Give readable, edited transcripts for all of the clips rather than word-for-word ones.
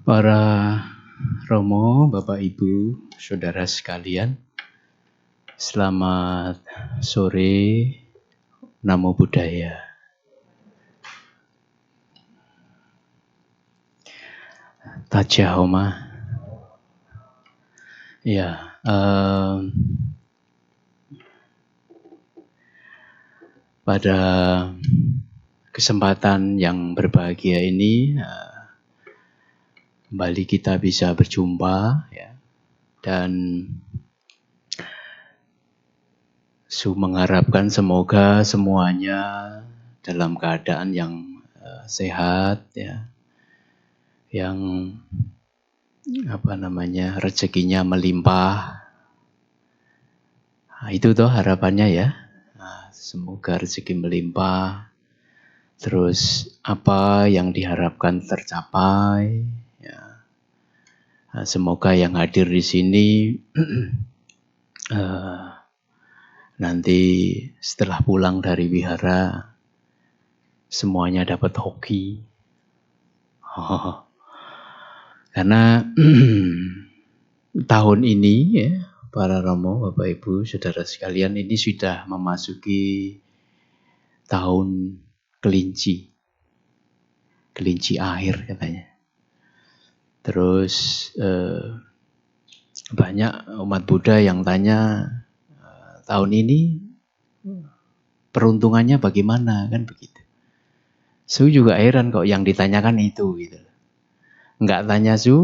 Para Romo, Bapak Ibu, Saudara sekalian, selamat sore, Namo Buddhaya. Tajahoma. Ya, pada kesempatan yang berbahagia ini, kembali kita bisa berjumpa, ya, dan mengharapkan semoga semuanya dalam keadaan yang sehat, ya, yang rezekinya melimpah. Nah, itu tuh harapannya ya. Nah, semoga rezeki melimpah. Terus apa yang diharapkan tercapai. Ya. Nah, semoga yang hadir di sini nanti setelah pulang dari wihara semuanya dapat hoki. Karena tahun ini ya, para Romo, Bapak Ibu, Saudara sekalian, ini sudah memasuki tahun kelinci akhir katanya. Terus banyak umat Buddha yang tanya tahun ini peruntungannya bagaimana, kan begitu. Su juga heran kok yang ditanyakan itu gitu. Enggak tanya Su,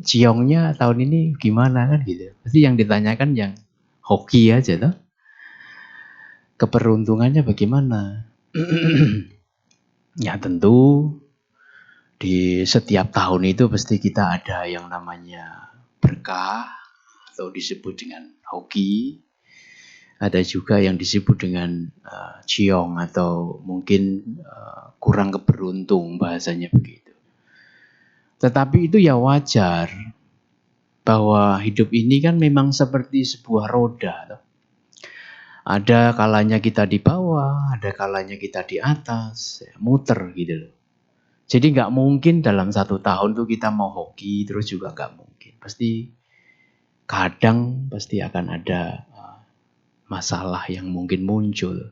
ciongnya tahun ini gimana kan gitu. Pasti yang ditanyakan yang hoki aja toh. Keberuntungannya bagaimana? Ya tentu di setiap tahun itu pasti kita ada yang namanya berkah atau disebut dengan hoki. Ada juga yang disebut dengan ciong atau mungkin kurang keberuntung, bahasanya begitu. Tetapi itu ya wajar, bahwa hidup ini kan memang seperti sebuah roda. Ada kalanya kita di bawah, ada kalanya kita di atas, ya, muter gitu loh. Jadi nggak mungkin dalam satu tahun tuh kita mau hoki terus juga nggak mungkin. Pasti kadang pasti akan ada masalah yang mungkin muncul.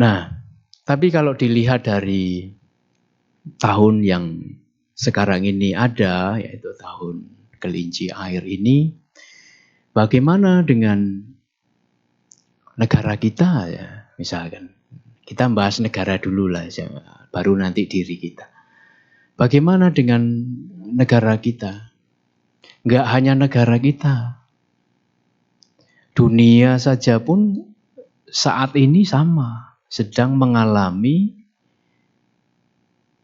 Nah, tapi kalau dilihat dari tahun yang sekarang ini ada, yaitu tahun kelinci air ini, bagaimana dengan negara kita ya, misalkan. Kita bahas negara dulu lah, baru nanti diri kita. Bagaimana dengan negara kita? Enggak hanya negara kita. Dunia saja pun saat ini sama, sedang mengalami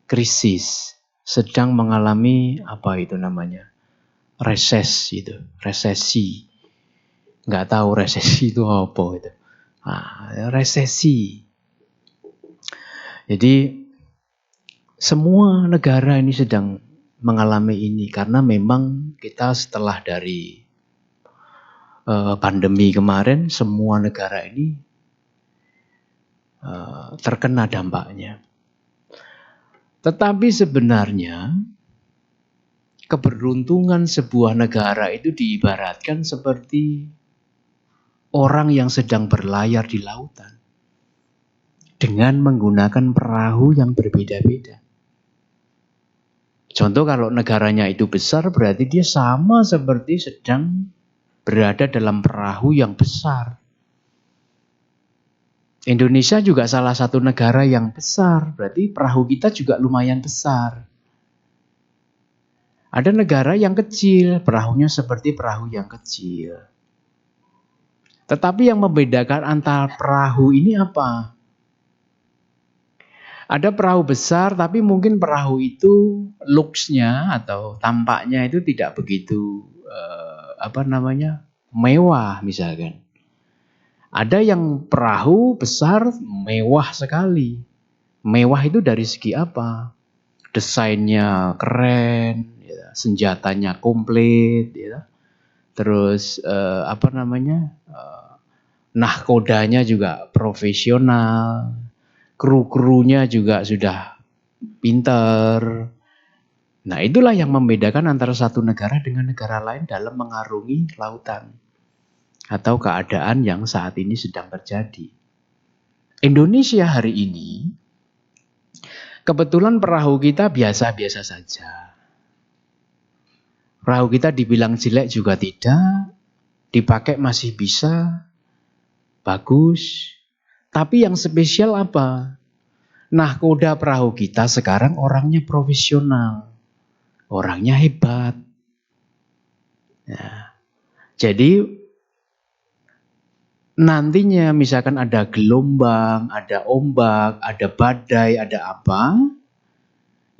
krisis, sedang mengalami resesi. Nggak tahu resesi itu apa itu. Resesi. Jadi semua negara ini sedang mengalami ini karena memang kita setelah dari pandemi kemarin semua negara ini terkena dampaknya. Tetapi sebenarnya keberuntungan sebuah negara itu diibaratkan seperti orang yang sedang berlayar di lautan dengan menggunakan perahu yang berbeda-beda. Contoh kalau negaranya itu besar berarti dia sama seperti sedang berada dalam perahu yang besar. Indonesia juga salah satu negara yang besar, berarti perahu kita juga lumayan besar. Ada negara yang kecil, perahunya seperti perahu yang kecil. Tetapi yang membedakan antara perahu ini apa? Ada perahu besar, tapi mungkin perahu itu looks-nya atau tampaknya itu tidak begitu mewah misalkan. Ada yang perahu besar mewah sekali. Mewah itu dari segi apa? Desainnya keren, ya, senjatanya komplit, ya. Terus nahkodanya juga profesional, kru-krunya juga sudah pinter. Nah, itulah yang membedakan antara satu negara dengan negara lain dalam mengarungi lautan atau keadaan yang saat ini sedang terjadi. Indonesia hari ini, kebetulan perahu kita biasa-biasa saja. Perahu kita dibilang jelek juga tidak, dipakai masih bisa, bagus. Tapi yang spesial apa? Nahkoda perahu kita sekarang orangnya profesional. Orangnya hebat. Ya. Jadi nantinya misalkan ada gelombang, ada ombak, ada badai, ada apa,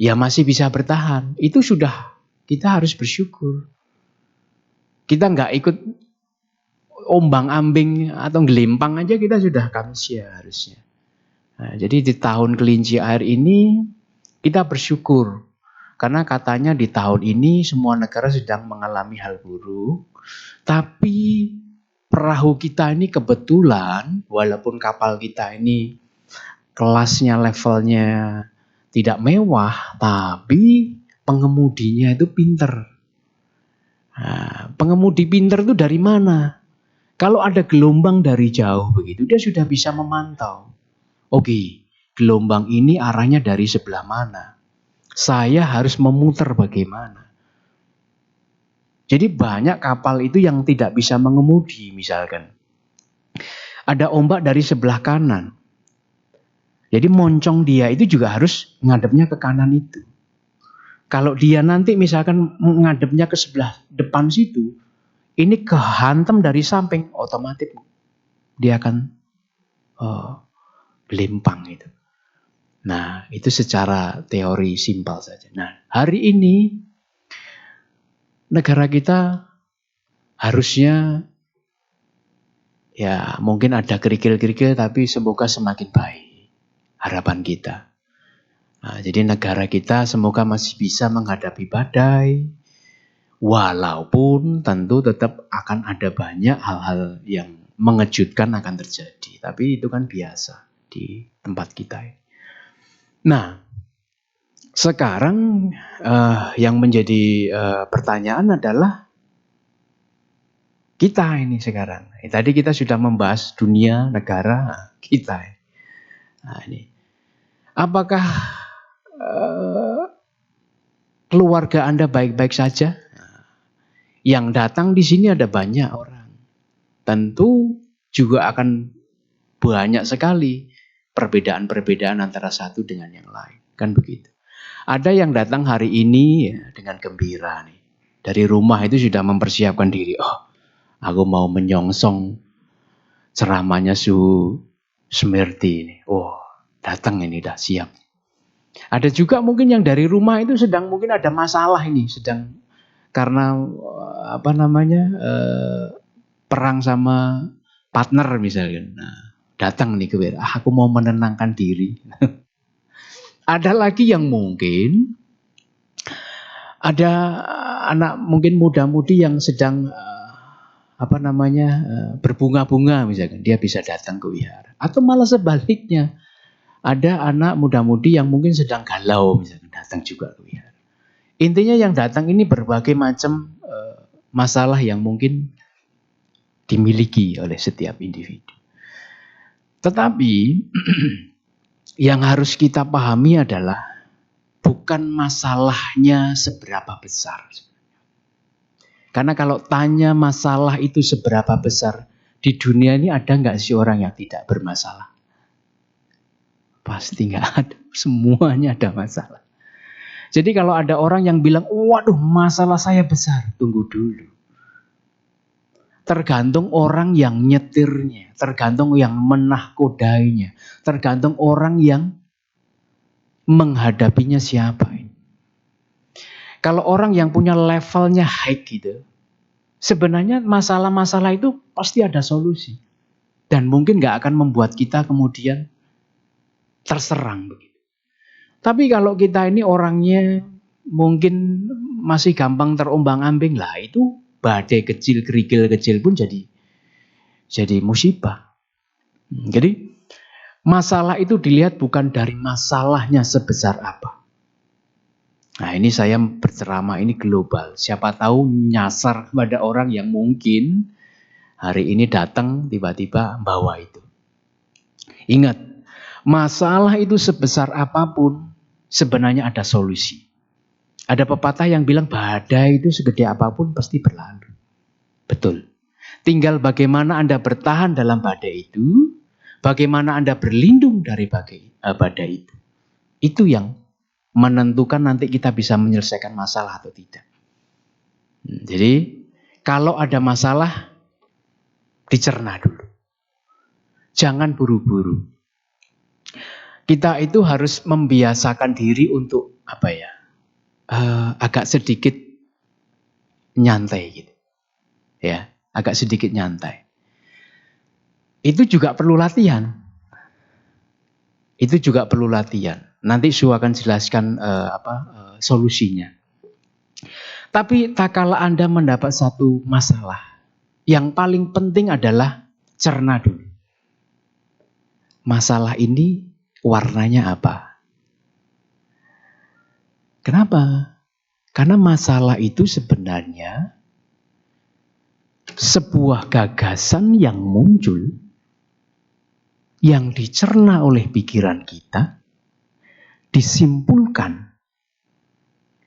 ya masih bisa bertahan. Itu sudah kita harus bersyukur. Kita nggak ikut ombang-ambing atau gelimpang aja kita sudah kamsia harusnya. Nah, jadi di tahun kelinci air ini kita bersyukur. Karena katanya di tahun ini semua negara sedang mengalami hal buruk. Tapi perahu kita ini kebetulan, walaupun kapal kita ini kelasnya, levelnya tidak mewah, tapi pengemudinya itu pinter. Nah, pengemudi pinter itu dari mana? Kalau ada gelombang dari jauh begitu, dia sudah bisa memantau. Oke, gelombang ini arahnya dari sebelah mana? Saya harus memutar bagaimana? Jadi banyak kapal itu yang tidak bisa mengemudi misalkan. Ada ombak dari sebelah kanan. Jadi moncong dia itu juga harus ngadepnya ke kanan itu. Kalau dia nanti misalkan ngadepnya ke sebelah depan situ, ini kehantam dari samping, otomatis dia akan gelimpang itu. Nah, itu secara teori simpel saja. Nah, hari ini negara kita harusnya ya mungkin ada kerikil-kerikil tapi semoga semakin baik harapan kita. Nah, jadi negara kita semoga masih bisa menghadapi badai walaupun tentu tetap akan ada banyak hal-hal yang mengejutkan akan terjadi. Tapi itu kan biasa di tempat kita. Nah, sekarang yang menjadi pertanyaan adalah kita ini sekarang. Tadi kita sudah membahas dunia, negara, kita. Nah, ini. Apakah keluarga Anda baik-baik saja? Yang datang di sini ada banyak orang. Tentu juga akan banyak sekali perbedaan-perbedaan antara satu dengan yang lain. Kan begitu. Ada yang datang hari ini ya, dengan gembira nih. Dari rumah itu sudah mempersiapkan diri. Oh, aku mau menyongsong ceramahnya Su Smerti ini. Oh, datang ini dah siap. Ada juga mungkin yang dari rumah itu sedang mungkin ada masalah ini, sedang karena perang sama partner misalnya. Nah, datang nih ke aku mau menenangkan diri. Ada lagi yang mungkin ada anak mungkin muda-mudi yang sedang berbunga-bunga misalkan, dia bisa datang ke wihara. Atau malah sebaliknya, ada anak muda-mudi yang mungkin sedang galau misalkan, datang juga ke wihara. Intinya yang datang ini berbagai macam masalah yang mungkin dimiliki oleh setiap individu. Tetapi yang harus kita pahami adalah bukan masalahnya seberapa besar. Karena kalau tanya masalah itu seberapa besar, di dunia ini ada nggak sih orang yang tidak bermasalah? Pasti nggak ada. Semuanya ada masalah. Jadi kalau ada orang yang bilang, waduh masalah saya besar, tunggu dulu. Tergantung orang yang nyetirnya, tergantung yang menahkodainya, tergantung orang yang menghadapinya siapa. Kalau orang yang punya levelnya high gitu, sebenarnya masalah-masalah itu pasti ada solusi. Dan mungkin gak akan membuat kita kemudian terserang begitu. Tapi kalau kita ini orangnya mungkin masih gampang terombang-ambing lah, itu badai kecil, kerikil kecil pun jadi musibah. Jadi masalah itu dilihat bukan dari masalahnya sebesar apa. Nah, ini saya berceramah ini global. Siapa tahu nyasar kepada orang yang mungkin hari ini datang tiba-tiba bawa itu. Ingat, masalah itu sebesar apapun sebenarnya ada solusi. Ada pepatah yang bilang badai itu segede apapun pasti berlalu. Betul. Tinggal bagaimana Anda bertahan dalam badai itu, bagaimana Anda berlindung dari badai itu. Itu yang menentukan nanti kita bisa menyelesaikan masalah atau tidak. Jadi, kalau ada masalah, dicerna dulu. Jangan buru-buru. Kita itu harus membiasakan diri untuk agak sedikit nyantai gitu. Ya, agak sedikit nyantai. Itu juga perlu latihan. Nanti Su akan jelaskan solusinya. Tapi tak kala Anda mendapat satu masalah, yang paling penting adalah cerna dulu. Masalah ini warnanya apa? Kenapa? Karena masalah itu sebenarnya sebuah gagasan yang muncul, yang dicerna oleh pikiran kita, disimpulkan.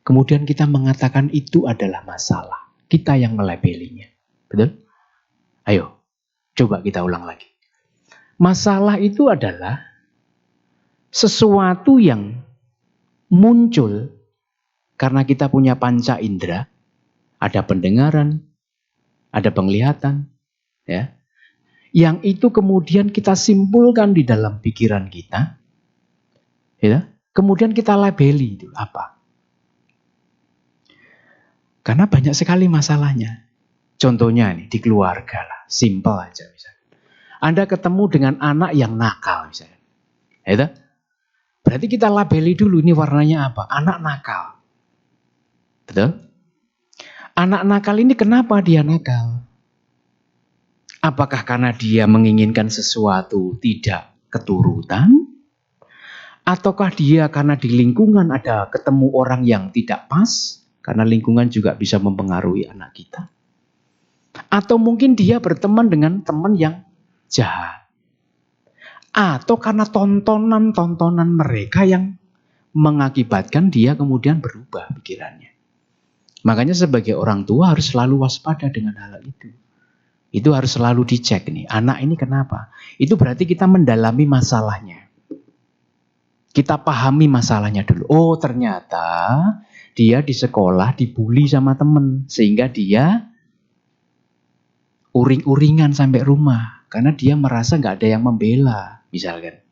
Kemudian kita mengatakan itu adalah masalah. Kita yang melabelinya. Betul? Ayo, coba kita ulang lagi. Masalah itu adalah sesuatu yang muncul karena kita punya panca indera, ada pendengaran, ada penglihatan, ya. Yang itu kemudian kita simpulkan di dalam pikiran kita, ya. Kemudian kita labeli itu apa? Karena banyak sekali masalahnya. Contohnya nih di keluarga lah, simple aja misalnya. Anda ketemu dengan anak yang nakal misalnya, ya. Berarti kita labeli dulu ini warnanya apa? Anak nakal. Betul? Anak nakal ini kenapa dia nakal? Apakah karena dia menginginkan sesuatu tidak keturutan? Ataukah dia karena di lingkungan ada ketemu orang yang tidak pas? Karena lingkungan juga bisa mempengaruhi anak kita. Atau mungkin dia berteman dengan teman yang jahat. Atau karena tontonan-tontonan mereka yang mengakibatkan dia kemudian berubah pikirannya. Makanya sebagai orang tua harus selalu waspada dengan hal itu. Itu harus selalu dicek nih, anak ini kenapa? Itu berarti kita mendalami masalahnya. Kita pahami masalahnya dulu. Oh, ternyata dia di sekolah dibully sama temen. Sehingga dia uring-uringan sampai rumah. Karena dia merasa gak ada yang membela, misalkan.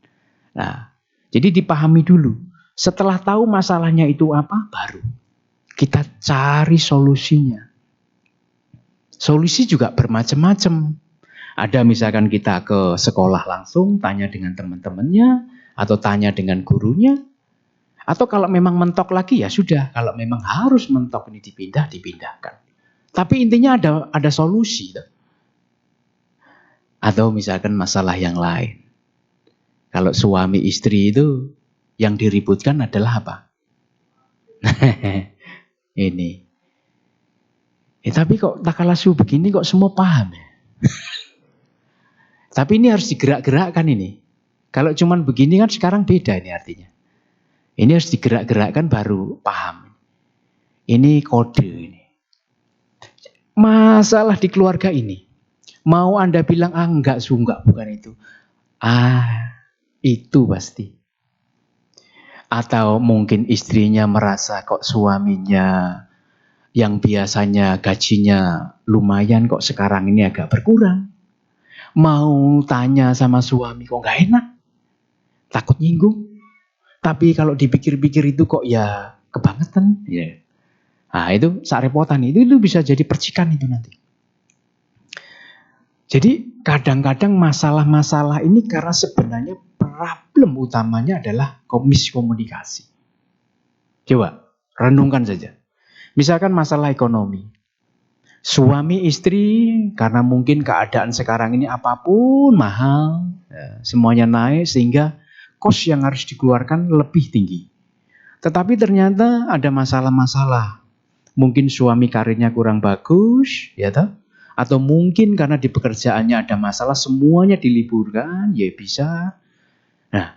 Nah, jadi dipahami dulu. Setelah tahu masalahnya itu apa, baru kita cari solusinya. Solusi juga bermacam-macam. Ada misalkan kita ke sekolah langsung, tanya dengan teman-temannya, atau tanya dengan gurunya. Atau kalau memang mentok lagi ya sudah. Kalau memang harus mentok ini dipindahkan. Tapi intinya ada solusi. Atau misalkan masalah yang lain. Kalau suami istri itu yang diributkan adalah apa? Ini. Tapi kok tak kalah Su begini kok semua paham ya? Tapi ini harus digerak-gerakkan ini. Kalau cuman begini kan sekarang beda ini artinya. Ini harus digerak-gerakkan baru paham. Ini kode ini. Masalah di keluarga ini. Mau Anda bilang, enggak Su, enggak, bukan itu. Itu pasti. Atau mungkin istrinya merasa kok suaminya yang biasanya gajinya lumayan kok sekarang ini agak berkurang. Mau tanya sama suami kok gak enak. Takut nyinggung. Tapi kalau dipikir-pikir itu kok ya kebangetan. Ya. Nah itu sarepotan itu bisa jadi percikan itu nanti. Jadi kadang-kadang masalah-masalah ini karena sebenarnya problem utamanya adalah miskomunikasi. Coba renungkan saja. Misalkan masalah ekonomi. Suami istri karena mungkin keadaan sekarang ini apapun mahal. Ya, semuanya naik sehingga kos yang harus dikeluarkan lebih tinggi. Tetapi ternyata ada masalah-masalah. Mungkin suami karirnya kurang bagus, ya toh? Atau mungkin karena di pekerjaannya ada masalah, semuanya diliburkan, ya bisa. Nah,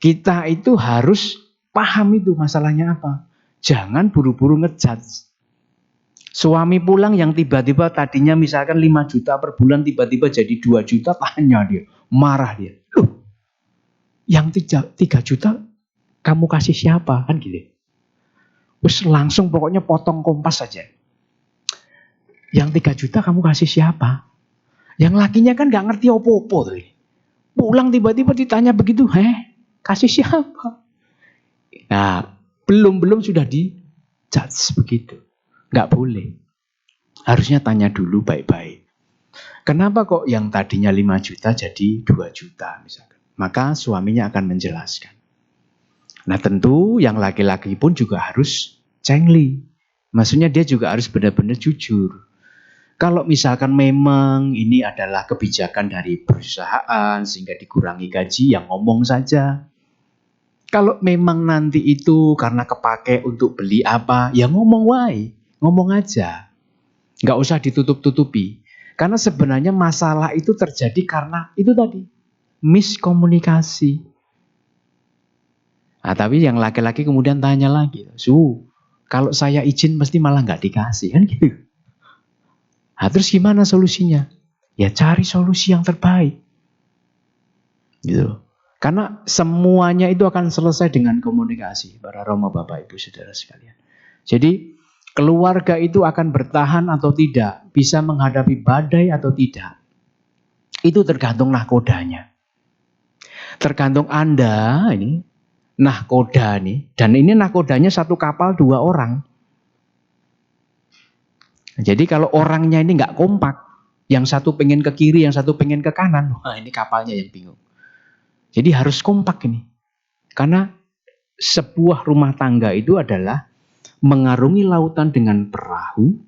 kita itu harus paham itu masalahnya apa. Jangan buru-buru ngejudge. Suami pulang yang tiba-tiba tadinya misalkan 5 juta per bulan, tiba-tiba jadi 2 juta, tanya dia, marah dia. Loh, yang 3 juta kamu kasih siapa? Kan gitu. Terus langsung pokoknya potong kompas saja. Yang 3 juta kamu kasih siapa? Yang lakinya kan gak ngerti opo-opo tuh. Pulang tiba-tiba ditanya begitu, kasih siapa? Nah, belum sudah di-judge begitu. Gak boleh. Harusnya tanya dulu baik-baik. Kenapa kok yang tadinya 5 juta jadi 2 juta misalkan? Maka suaminya akan menjelaskan. Nah tentu yang laki-laki pun juga harus cengli. Maksudnya dia juga harus benar-benar jujur. Kalau misalkan memang ini adalah kebijakan dari perusahaan sehingga dikurangi gaji, yang ngomong saja. Kalau memang nanti itu karena kepake untuk beli apa, ya ngomong wae, ngomong aja. Nggak usah ditutup-tutupi. Karena sebenarnya masalah itu terjadi karena itu tadi, miskomunikasi. Nah, tapi yang laki-laki kemudian tanya lagi, kalau saya izin mesti malah nggak dikasih, kan gitu. Nah, terus gimana solusinya? Ya cari solusi yang terbaik. Gitu. Karena semuanya itu akan selesai dengan komunikasi, para Romo, Bapak, Ibu, Saudara sekalian. Jadi keluarga itu akan bertahan atau tidak, bisa menghadapi badai atau tidak. Itu tergantung nahkodanya. Tergantung Anda ini, nahkoda nih, dan ini nahkodanya satu kapal 2 orang. Jadi kalau orangnya ini nggak kompak, yang satu pengen ke kiri, yang satu pengen ke kanan, wah ini kapalnya yang bingung. Jadi harus kompak ini. Karena sebuah rumah tangga itu adalah mengarungi lautan dengan perahu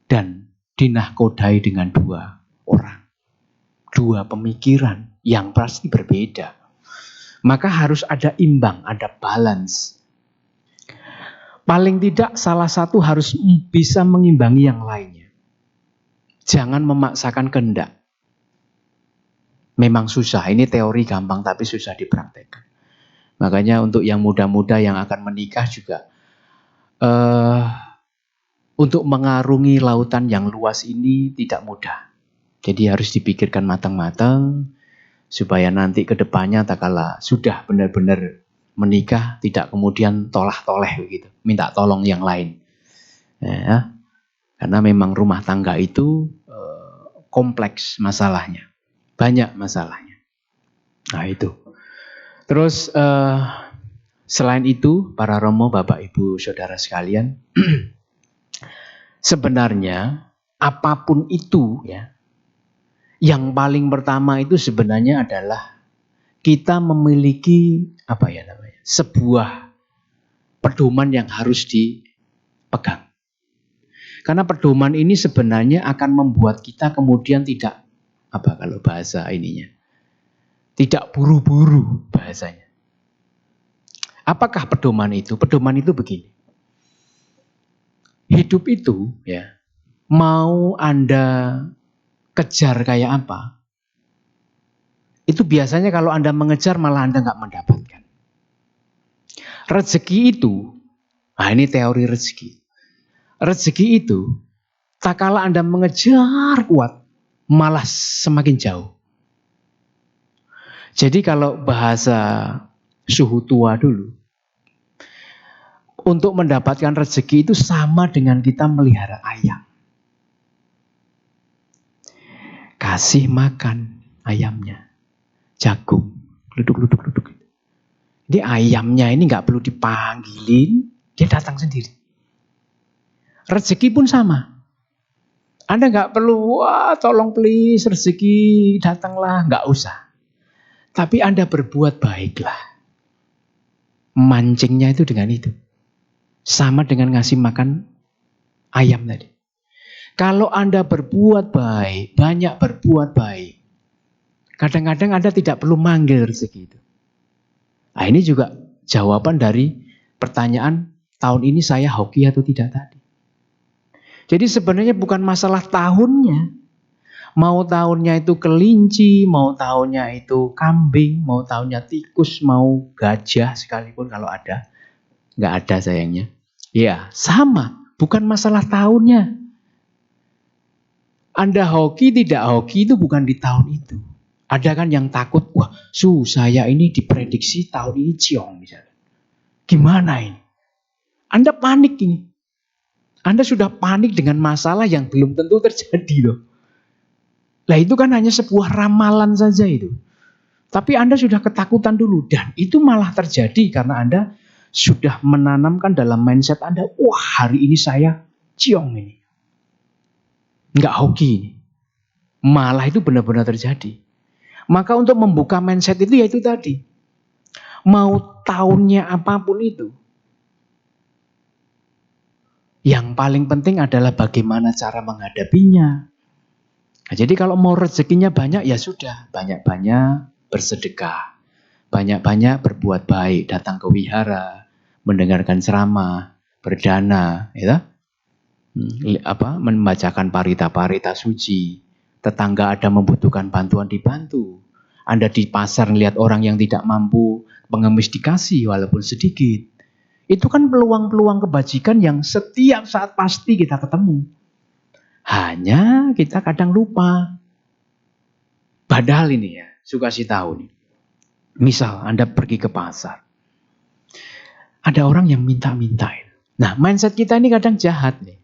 dan dinahkodai dengan 2 orang. 2 pemikiran yang pasti berbeda. Maka harus ada imbang, ada balance. Paling tidak salah satu harus bisa mengimbangi yang lainnya. Jangan memaksakan kehendak. Memang susah, ini teori gampang tapi susah dipraktekkan. Makanya untuk yang muda-muda yang akan menikah juga, untuk mengarungi lautan yang luas ini tidak mudah. Jadi harus dipikirkan matang-matang, supaya nanti ke depannya tak kala sudah benar-benar menikah, tidak kemudian tolah-toleh begitu, minta tolong yang lain. Ya, karena memang rumah tangga itu kompleks masalahnya. Banyak masalahnya. Nah itu. Terus selain itu, para Romo, Bapak, Ibu, Saudara sekalian, sebenarnya apapun itu ya, yang paling pertama itu sebenarnya adalah kita memiliki sebuah pedoman yang harus dipegang. Karena pedoman ini sebenarnya akan membuat kita kemudian tidak kalau bahasa ininya, tidak buru-buru bahasanya. Apakah pedoman itu? Pedoman itu begini. Hidup itu ya, mau Anda kejar kayak apa, itu biasanya kalau Anda mengejar malah Anda nggak mendapatkan. Rezeki itu, ini teori rezeki. Rezeki itu, tak kala Anda mengejar kuat, malah semakin jauh. Jadi kalau bahasa suhu tua dulu, untuk mendapatkan rezeki itu sama dengan kita melihara ayam. Kasih makan ayamnya, jagung, duduk. Jadi ayamnya ini nggak perlu dipanggilin, dia datang sendiri. Rezeki pun sama. Anda nggak perlu, tolong please rezeki datanglah, nggak usah. Tapi Anda berbuat baiklah. Mancingnya itu dengan itu. Sama dengan ngasih makan ayam tadi. Kalau Anda berbuat baik, banyak berbuat baik, kadang-kadang Anda tidak perlu manggil rezeki itu. Nah, ini juga jawaban dari Pertanyaan, tahun ini saya hoki atau tidak tadi. Jadi sebenarnya bukan masalah tahunnya. Mau tahunnya itu kelinci, mau tahunnya itu kambing, mau tahunnya tikus, mau gajah sekalipun kalau ada. Nggak ada sayangnya. Ya, sama. Bukan masalah tahunnya. Anda hoki, tidak hoki itu bukan di tahun itu. Ada kan yang takut, wah saya ini diprediksi tahun ini ciong misalnya. Gimana ini? Anda panik ini. Anda sudah panik dengan masalah yang belum tentu terjadi loh. Lah itu kan hanya sebuah ramalan saja itu. Tapi Anda sudah ketakutan dulu. Dan itu malah terjadi karena Anda sudah menanamkan dalam mindset Anda, wah hari ini saya ciong ini. Nggak hoki ini. Malah itu benar-benar terjadi. Maka untuk membuka mindset itu ya itu tadi. Mau tahunnya apapun itu. Yang paling penting adalah bagaimana cara menghadapinya. Nah, jadi kalau mau rezekinya banyak ya sudah. Banyak-banyak bersedekah. Banyak-banyak berbuat baik. Datang ke wihara. Mendengarkan ceramah. Berdana. Ya, membacakan parita-parita suci. Tetangga ada membutuhkan bantuan dibantu. Anda di pasar melihat orang yang tidak mampu, pengemis dikasih walaupun sedikit. Itu kan peluang-peluang kebajikan yang setiap saat pasti kita ketemu. Hanya kita kadang lupa. Padahal ini ya, suka kasih tahu nih. Misal Anda pergi ke pasar. Ada orang yang minta-mintain. Nah, mindset kita ini kadang jahat nih.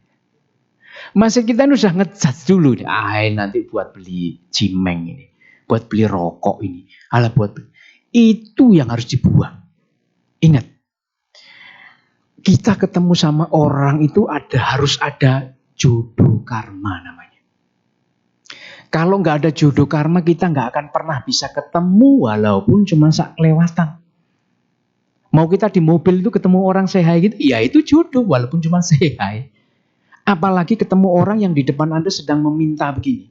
Mindset kita ini udah ngejudge dulu. Nanti buat beli cimeng ini. Buat beli rokok ini. Alah buat beli. Itu yang harus dibuang. Ingat. Kita ketemu sama orang itu harus ada jodoh karma namanya. Kalau nggak ada jodoh karma kita nggak akan pernah bisa ketemu walaupun cuma kelewatan. Mau kita di mobil itu ketemu orang say hi gitu, ya itu jodoh walaupun cuma say hi. Apalagi ketemu orang yang di depan Anda sedang meminta begini.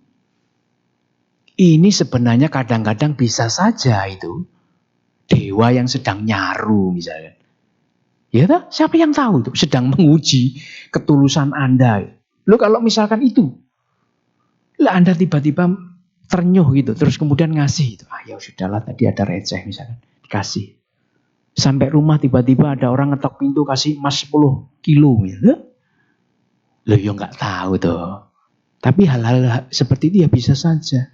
Ini sebenarnya kadang-kadang bisa saja itu dewa yang sedang nyaru misalnya. Ya tak? Siapa yang tahu itu sedang menguji ketulusan Anda. Lo kalau misalkan itu, lah Anda tiba-tiba ternyuh gitu, terus kemudian ngasih itu. Ya sudahlah tadi ada receh misalkan, dikasih. Sampai rumah tiba-tiba ada orang ngetok pintu kasih emas 10 kilo. Lo ya nggak tahu tuh. Tapi hal-hal seperti itu ya bisa saja.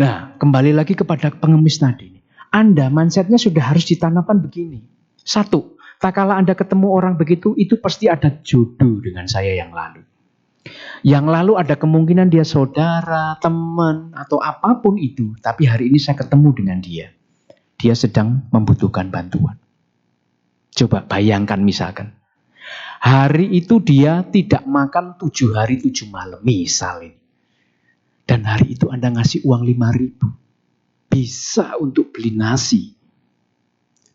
Nah, kembali lagi kepada pengemis tadi. Anda mindsetnya sudah harus ditanamkan begini. Satu, tak kala Anda ketemu orang begitu, itu pasti ada jodoh dengan saya yang lalu. Yang lalu ada kemungkinan dia saudara, teman, atau apapun itu. Tapi hari ini saya ketemu dengan dia. Dia sedang membutuhkan bantuan. Coba bayangkan misalkan. Hari itu dia tidak makan 7 hari 7 malam. Misal ini. Dan hari itu Anda ngasih uang 5.000. Bisa untuk beli nasi.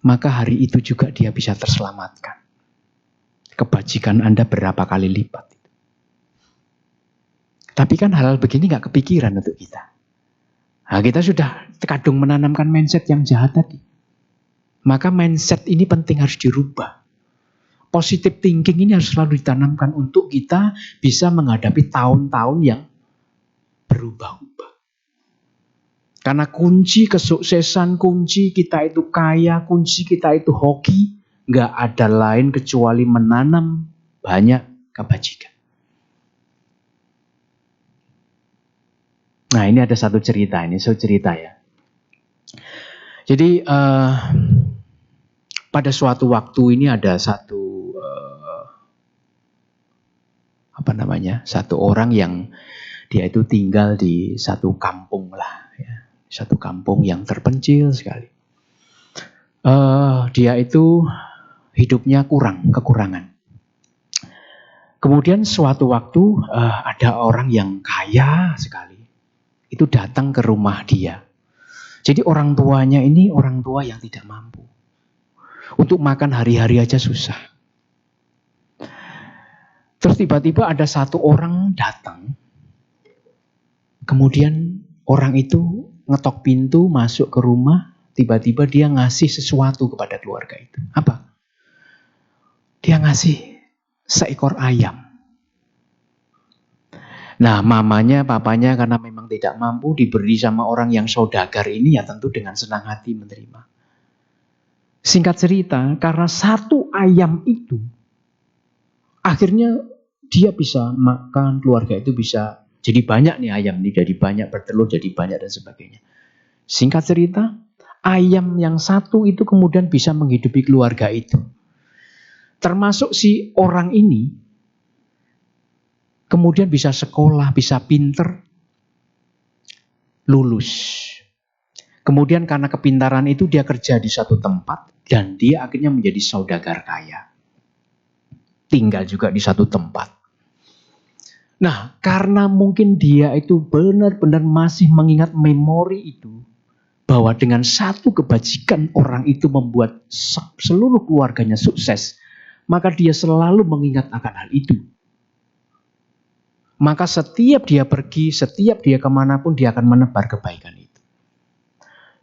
Maka hari itu juga dia bisa terselamatkan. Kebajikan Anda berapa kali lipat. Tapi kan hal-hal begini gak kepikiran untuk kita. Nah, kita sudah kadung menanamkan mindset yang jahat tadi. Maka mindset ini penting harus dirubah. Positive thinking ini harus selalu ditanamkan untuk kita bisa menghadapi tahun-tahun yang berubah-ubah. Karena kunci kesuksesan, kunci kita itu kaya, kunci kita itu hoki, nggak ada lain kecuali menanam banyak kebajikan. Nah ini ada satu cerita, ini saya cerita ya. Jadi pada suatu waktu ini ada satu satu orang yang dia itu tinggal di satu kampung lah. Satu kampung yang terpencil sekali. Dia itu hidupnya kekurangan. Kemudian suatu waktu ada orang yang kaya sekali. Itu datang ke rumah dia. Jadi orang tuanya ini orang tua yang tidak mampu. Untuk makan hari-hari aja susah. Terus tiba-tiba ada satu orang datang. Kemudian orang itu ngetok pintu masuk ke rumah, tiba-tiba dia ngasih sesuatu kepada keluarga itu. Apa? Dia ngasih seekor ayam. Nah, mamanya, papanya karena memang tidak mampu diberi sama orang yang saudagar ini, ya tentu dengan senang hati menerima. Singkat cerita, karena satu ayam itu, akhirnya dia bisa makan, keluarga itu bisa jadi banyak nih ayam nih, jadi banyak bertelur, jadi banyak dan sebagainya. Singkat cerita, ayam yang satu itu kemudian bisa menghidupi keluarga itu. Termasuk si orang ini, kemudian bisa sekolah, bisa pinter, lulus. Kemudian karena kepintaran itu dia kerja di satu tempat dan dia akhirnya menjadi saudagar kaya. Tinggal juga di satu tempat. Nah, karena mungkin dia itu benar-benar masih mengingat memori itu, bahwa dengan satu kebajikan orang itu membuat seluruh keluarganya sukses, maka dia selalu mengingat akan hal itu. Maka setiap dia pergi, setiap dia kemanapun, dia akan menebar kebaikan itu.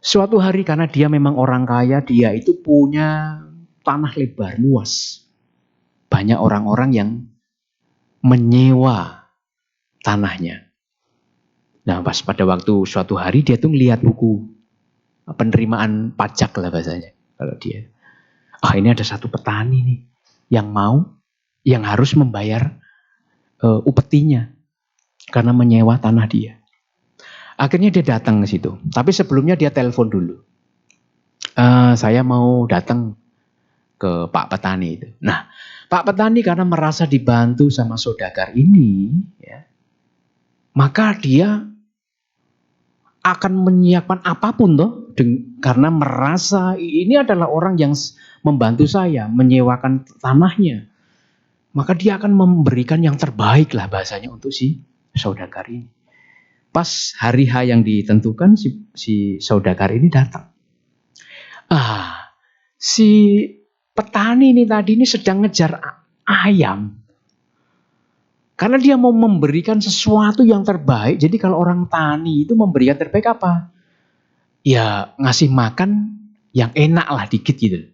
Suatu hari karena dia memang orang kaya, dia itu punya tanah lebar, luas. Banyak orang-orang yang menyewa tanahnya. Nah, pas pada waktu suatu hari dia tuh ngelihat buku penerimaan pajak lah bahasanya. Kalau dia, ini ada satu petani nih yang harus membayar upetinya karena menyewa tanah dia. Akhirnya dia datang ke situ. Tapi sebelumnya dia telepon dulu. Saya mau datang ke Pak Petani itu. Nah, Pak Petani karena merasa dibantu sama saudagar ini, ya, maka dia akan menyiapkan apapun toh, karena merasa ini adalah orang yang membantu saya menyewakan tanahnya. Maka dia akan memberikan yang terbaik lah bahasanya untuk si saudagar ini. Pas hari H yang ditentukan, si saudagar ini datang. Si petani ini tadi ini sedang ngejar ayam. Karena dia mau memberikan sesuatu yang terbaik. Jadi kalau orang tani itu memberikan terbaik apa? Ya ngasih makan yang enak lah dikit gitu.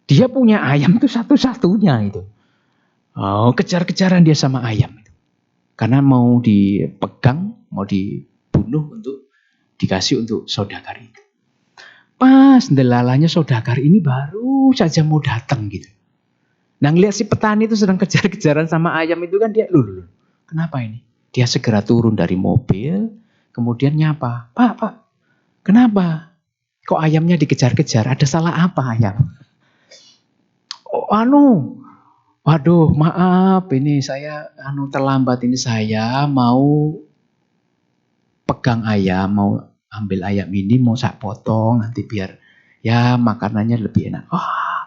Dia punya ayam itu satu-satunya itu. Kejar-kejaran dia sama ayam itu. Karena mau dipegang, mau dibunuh untuk dikasih untuk saudagar itu. Pas delalanya saudagar ini baru saja mau datang gitu. Nah, ngeliat si petani itu sedang kejar-kejaran sama ayam itu kan dia, loh, kenapa ini? Dia segera turun dari mobil, kemudian nyapa, Pak, kenapa? Kok ayamnya dikejar-kejar? Ada salah apa ayam? Waduh, maaf, ini saya terlambat, ini saya mau pegang ayam, mau ambil ayam ini, mau saya potong nanti biar ya makanannya lebih enak.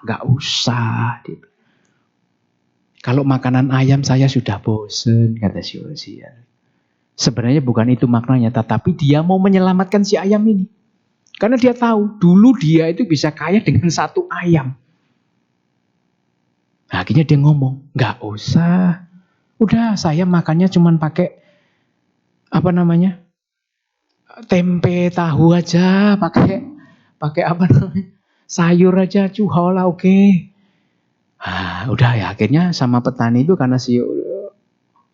Nggak usah. Kalau makanan ayam saya sudah bosen, kata si Osian. Sebenarnya bukan itu maknanya, tetapi dia mau menyelamatkan si ayam ini. Karena dia tahu, dulu dia itu bisa kaya dengan satu ayam. Nah, akhirnya dia ngomong, nggak usah. Udah, saya makannya cuma pakai tempe tahu aja, pakai sayur aja, cuhol lah, oke. Udah ya, akhirnya sama petani itu karena si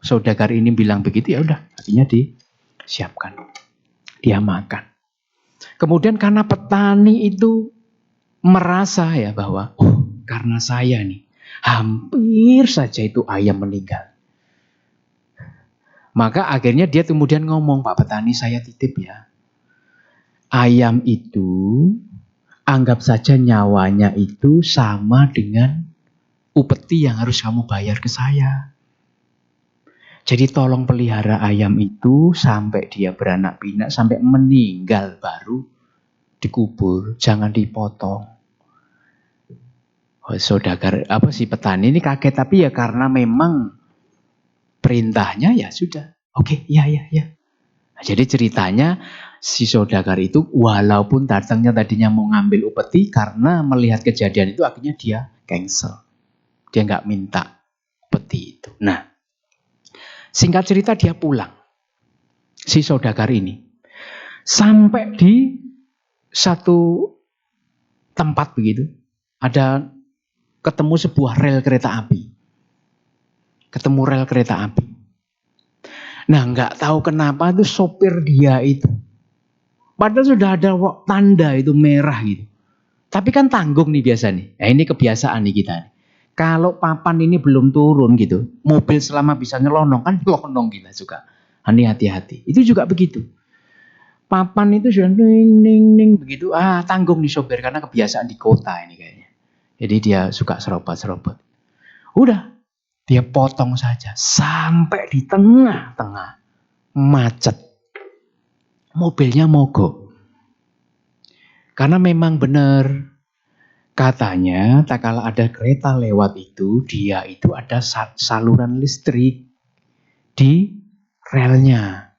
saudagar ini bilang begitu, ya udah, akhirnya disiapkan. Dia makan. Kemudian karena petani itu merasa ya bahwa karena saya nih hampir saja itu ayam meninggal. Maka akhirnya dia kemudian ngomong, Pak Petani, saya titip ya. Ayam itu anggap saja nyawanya itu sama dengan upeti yang harus kamu bayar ke saya. Jadi tolong pelihara ayam itu sampai dia beranak pinak, sampai meninggal baru dikubur, jangan dipotong. Saudagar si petani ini kaget, tapi ya karena memang perintahnya ya sudah. Oke, ya. Nah, jadi ceritanya si saudagar itu walaupun datangnya tadinya mau ngambil upeti, karena melihat kejadian itu akhirnya dia cancel. Dia nggak minta upeti itu. Nah, singkat cerita dia pulang. Si saudagar ini sampai di satu tempat begitu, ada ketemu sebuah rel kereta api. Ketemu rel kereta api. Nah, nggak tahu kenapa itu sopir dia itu. Padahal sudah ada tanda itu merah gitu. Tapi kan tanggung nih biasa nih. Nah, ini kebiasaan nih kita. Kalau papan ini belum turun gitu, mobil selama bisa nyelonong kan nyelonong kita juga. Ini hati-hati. Itu juga begitu. Papan itu sudah ning begitu. Tanggung nih sopir karena kebiasaan di kota ini kayaknya. Jadi dia suka serobot-serobot. Udah, dia potong saja sampai di tengah-tengah macet. Mobilnya mogok. Karena memang benar katanya tak kala ada kereta lewat itu, dia itu ada saluran listrik di relnya.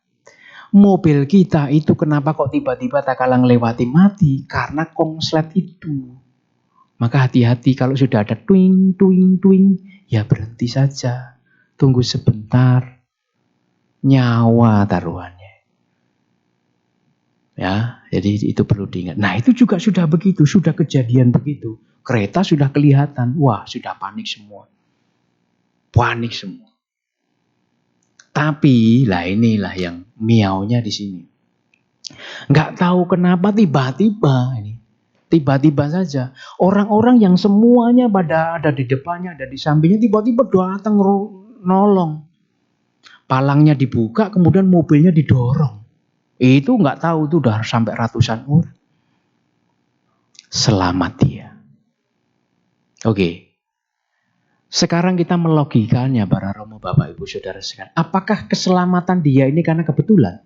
Mobil kita itu kenapa kok tiba-tiba tak kala ngelewati mati? Karena konslet itu. Maka hati-hati kalau sudah ada twing, twing, twing, ya berhenti saja. Tunggu sebentar. Nyawa taruhannya. Ya, jadi itu perlu diingat. Nah, itu juga sudah begitu, sudah kejadian begitu. Kereta sudah kelihatan, wah sudah panik semua. Panik semua. Tapi, lah inilah yang miaunya di sini. Nggak tahu kenapa tiba-tiba ini. Tiba-tiba saja. Orang-orang yang semuanya pada ada di depannya, ada di sampingnya, tiba-tiba datang nolong. Palangnya dibuka, kemudian mobilnya didorong. Itu nggak tahu, itu udah sampai ratusan orang. Selamat dia. Oke. Sekarang kita melogikannya para Romo, Bapak, Ibu, Saudara sekalian. Apakah keselamatan dia ini karena kebetulan?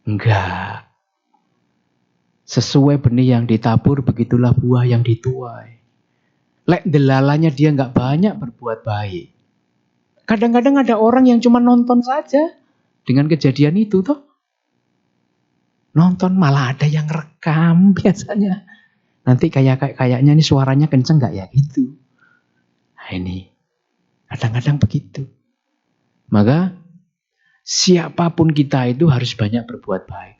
Enggak. Sesuai benih yang ditabur, begitulah buah yang dituai. Lek delalanya dia nggak banyak berbuat baik. Kadang-kadang ada orang yang cuma nonton saja dengan kejadian itu toh. Nonton, malah ada yang rekam biasanya. Nanti kayaknya ini suaranya kenceng nggak ya gitu. Nah ini kadang-kadang begitu. Maka siapapun kita itu harus banyak berbuat baik.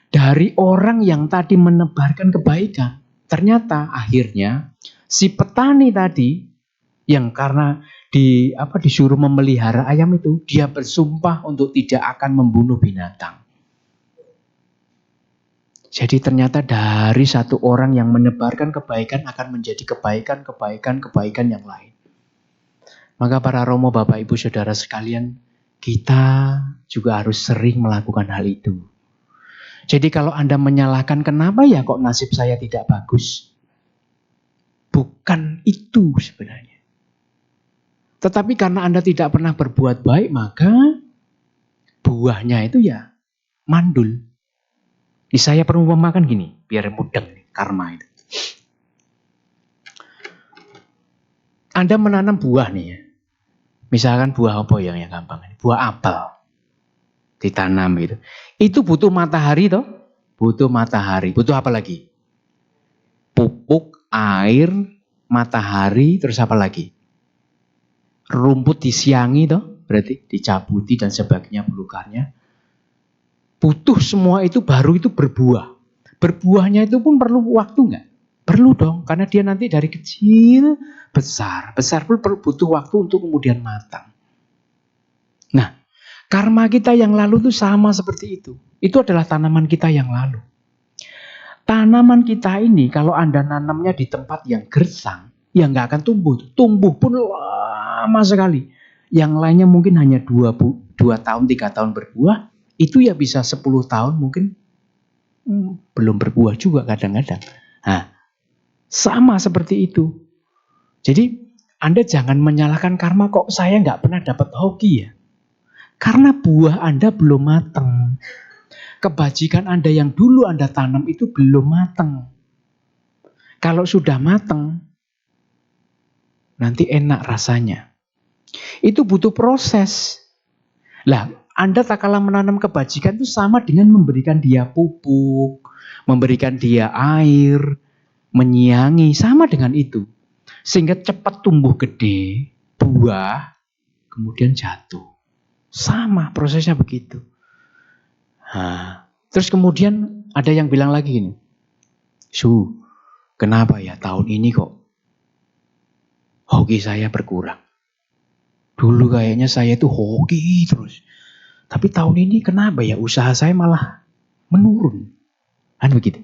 Dari orang yang tadi menebarkan kebaikan, ternyata akhirnya si petani tadi yang karena disuruh memelihara ayam itu, dia bersumpah untuk tidak akan membunuh binatang. Jadi ternyata dari satu orang yang menebarkan kebaikan akan menjadi kebaikan yang lain. Maka para Romo, Bapak, Ibu, Saudara sekalian, kita juga harus sering melakukan hal itu. Jadi kalau Anda menyalahkan kenapa ya kok nasib saya tidak bagus? Bukan itu sebenarnya. Tetapi karena Anda tidak pernah berbuat baik, maka buahnya itu ya mandul. Saya perumpamakan gini, biar mudeng nih, karma itu. Anda menanam buah nih ya. Misalkan buah apa yang gampang? Buah apel. Ditanam gitu. Itu butuh matahari toh? Butuh matahari. Butuh apa lagi? Pupuk, air, matahari, terus apa lagi? Rumput disiangi toh? Berarti dicabuti dan sebagainya belukarnya. Butuh semua itu baru itu berbuah. Berbuahnya itu pun perlu waktu enggak? Perlu dong, karena dia nanti dari kecil besar. Besar pun butuh waktu untuk kemudian matang. Nah, karma kita yang lalu itu sama seperti itu. Itu adalah tanaman kita yang lalu. Tanaman kita ini kalau Anda nanamnya di tempat yang gersang, ya nggak akan tumbuh. Tumbuh pun lama sekali. Yang lainnya mungkin hanya 2 tahun, 3 tahun berbuah. Itu ya bisa 10 tahun mungkin belum berbuah juga kadang-kadang. Nah, sama seperti itu. Jadi Anda jangan menyalahkan karma, kok saya nggak pernah dapat hoki ya. Karena buah Anda belum matang. Kebajikan Anda yang dulu Anda tanam itu belum matang. Kalau sudah matang, nanti enak rasanya. Itu butuh proses. Lah, Anda tak kalah menanam kebajikan itu sama dengan memberikan dia pupuk, memberikan dia air, menyiangi, sama dengan itu. Sehingga cepat tumbuh gede, buah, kemudian jatuh. Sama prosesnya begitu. Nah, terus kemudian Ada yang bilang lagi gini, Su, kenapa ya tahun ini kok hoki saya berkurang? Dulu kayaknya saya itu hoki terus. Tapi tahun ini kenapa ya usaha saya malah menurun? Kan begitu.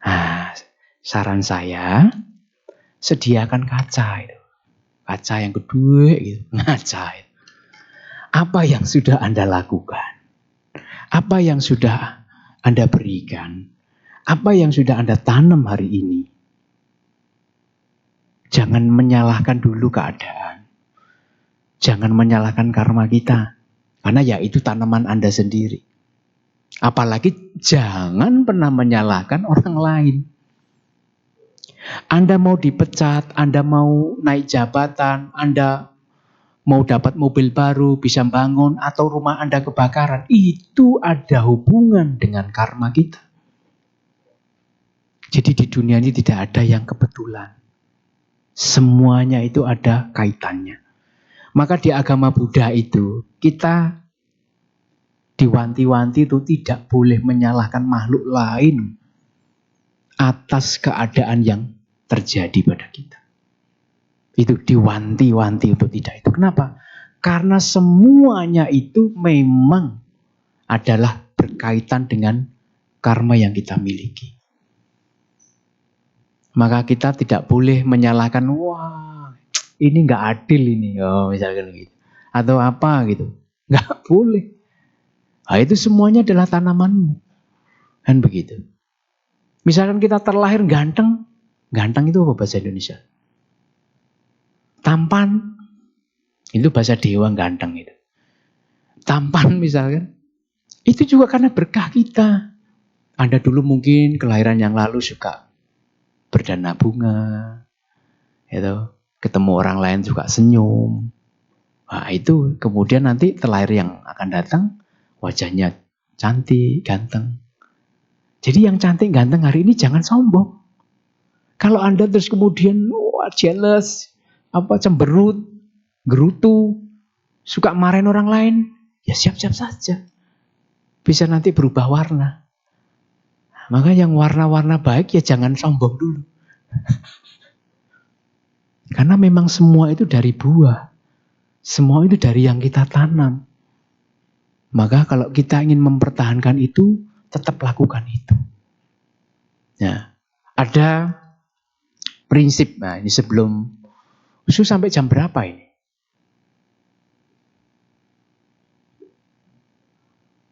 Nah, saran saya, sediakan kaca itu. Kaca yang kedua gitu, ngaca itu. Apa yang sudah Anda lakukan? Apa yang sudah Anda berikan? Apa yang sudah Anda tanam hari ini? Jangan menyalahkan dulu keadaan. Jangan menyalahkan karma kita. Karena ya itu tanaman Anda sendiri. Apalagi jangan pernah menyalahkan orang lain. Anda mau dipecat, Anda mau naik jabatan, Anda mau dapat mobil baru, bisa bangun, atau rumah Anda kebakaran. Itu ada hubungan dengan karma kita. Jadi di dunia ini tidak ada yang kebetulan. Semuanya itu ada kaitannya. Maka di agama Buddha itu, kita diwanti-wanti itu tidak boleh menyalahkan makhluk lain atas keadaan yang terjadi pada kita. Itu diwanti-wanti untuk tidak itu. Kenapa? Karena semuanya itu memang adalah berkaitan dengan karma yang kita miliki. Maka kita tidak boleh menyalahkan, wah ini nggak adil ini, oh misalkan gitu, atau apa gitu, nggak boleh. Nah, itu semuanya adalah tanamanmu, kan begitu. Misalkan kita terlahir ganteng, ganteng itu apa bahasa Indonesia? Tampan, itu bahasa dewa ganteng itu. Tampan misalkan, itu juga karena berkah kita. Anda dulu mungkin kelahiran yang lalu suka berdana bunga, gitu. Ketemu orang lain juga senyum. Nah, itu kemudian nanti terlahir yang akan datang wajahnya cantik, ganteng. Jadi yang cantik, ganteng hari ini jangan sombong. Kalau Anda terus kemudian jealous, cemberut, gerutu, suka marahin orang lain, ya siap-siap saja. Bisa nanti berubah warna. Maka yang warna-warna baik ya jangan sombong dulu. Karena memang semua itu dari buah. Semua itu dari yang kita tanam. Maka kalau kita ingin mempertahankan itu, tetap lakukan itu. Nah, ada prinsip. Nah, ini sebelum sampai jam berapa ini?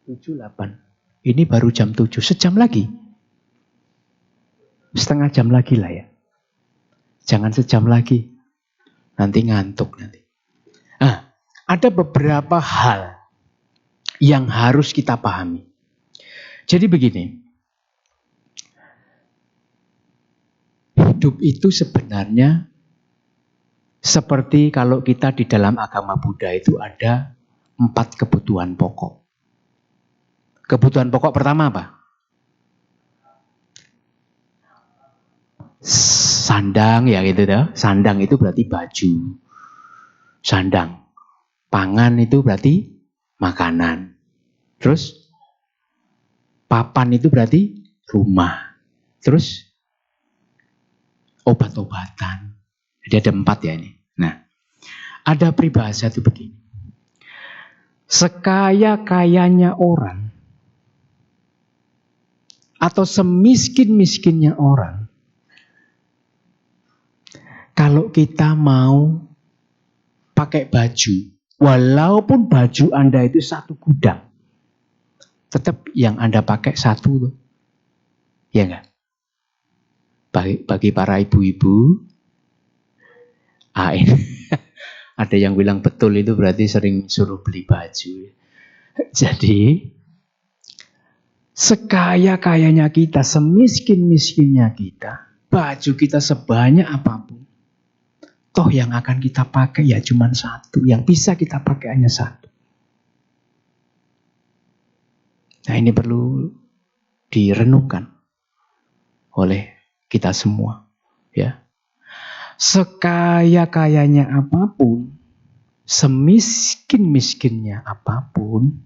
7.8. Ini baru jam 7. Sejam lagi. Setengah jam lagi lah ya. Jangan sejam lagi. Nanti ngantuk nanti. Nah, ada beberapa hal yang harus kita pahami. Jadi begini. Hidup itu sebenarnya seperti kalau kita di dalam agama Buddha itu ada 4 kebutuhan pokok. Kebutuhan pokok pertama apa? Sandang ya gitu dah. Sandang itu berarti baju. Sandang. Pangan itu berarti makanan. Terus papan itu berarti rumah. Terus obat-obatan. Jadi ada 4 ya ini. Nah, ada peribahasa itu begini. Sekaya-kayanya orang atau semiskin-miskinnya orang, kalau kita mau pakai baju, walaupun baju Anda itu 1 gudang, tetap yang Anda pakai 1. Ya enggak? Bagi para ibu-ibu, ini ada yang bilang betul itu berarti sering suruh beli baju. Jadi, sekaya-kayanya kita, semiskin-miskinnya kita, baju kita sebanyak apapun, toh yang akan kita pakai ya cuma 1. Yang bisa kita pakai hanya 1. Nah, ini perlu direnungkan oleh kita semua, ya. Sekaya-kayanya apapun, semiskin-miskinnya apapun,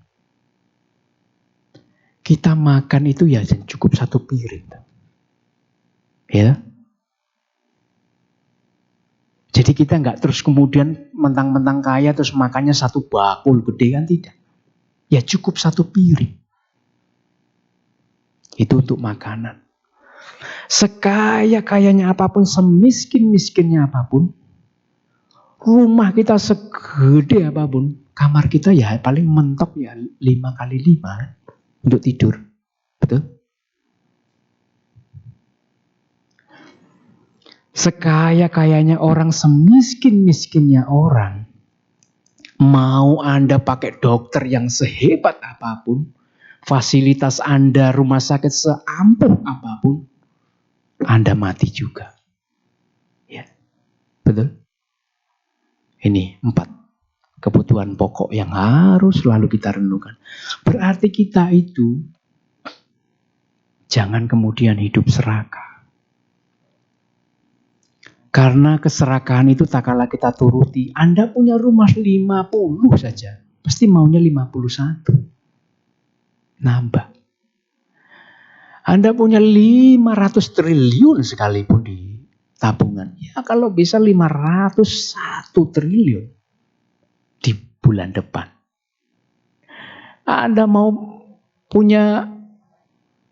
Kita makan itu ya cukup 1 piring. Ya. Jadi kita nggak terus kemudian mentang-mentang kaya terus makannya 1 bakul gede, kan tidak. Ya cukup 1 piring. Itu untuk makanan. Sekaya-kayanya apapun, semiskin-miskinnya apapun, rumah kita segede apapun, kamar kita ya paling mentok ya 5x5 untuk tidur. Betul? Sekaya-kayanya orang, semiskin-miskinnya orang, mau Anda pakai dokter yang sehebat apapun, fasilitas Anda rumah sakit seampuh apapun, Anda mati juga. Ya, betul? Ini 4 kebutuhan pokok yang harus selalu kita renungkan. Berarti kita itu jangan kemudian hidup serakah. Karena keserakahan itu tak kalah kita turuti. Anda punya rumah 50 saja, pasti maunya 51. Nambah. Anda punya 500 triliun sekalipun di tabungan. Ya kalau bisa 501 triliun di bulan depan. Anda mau punya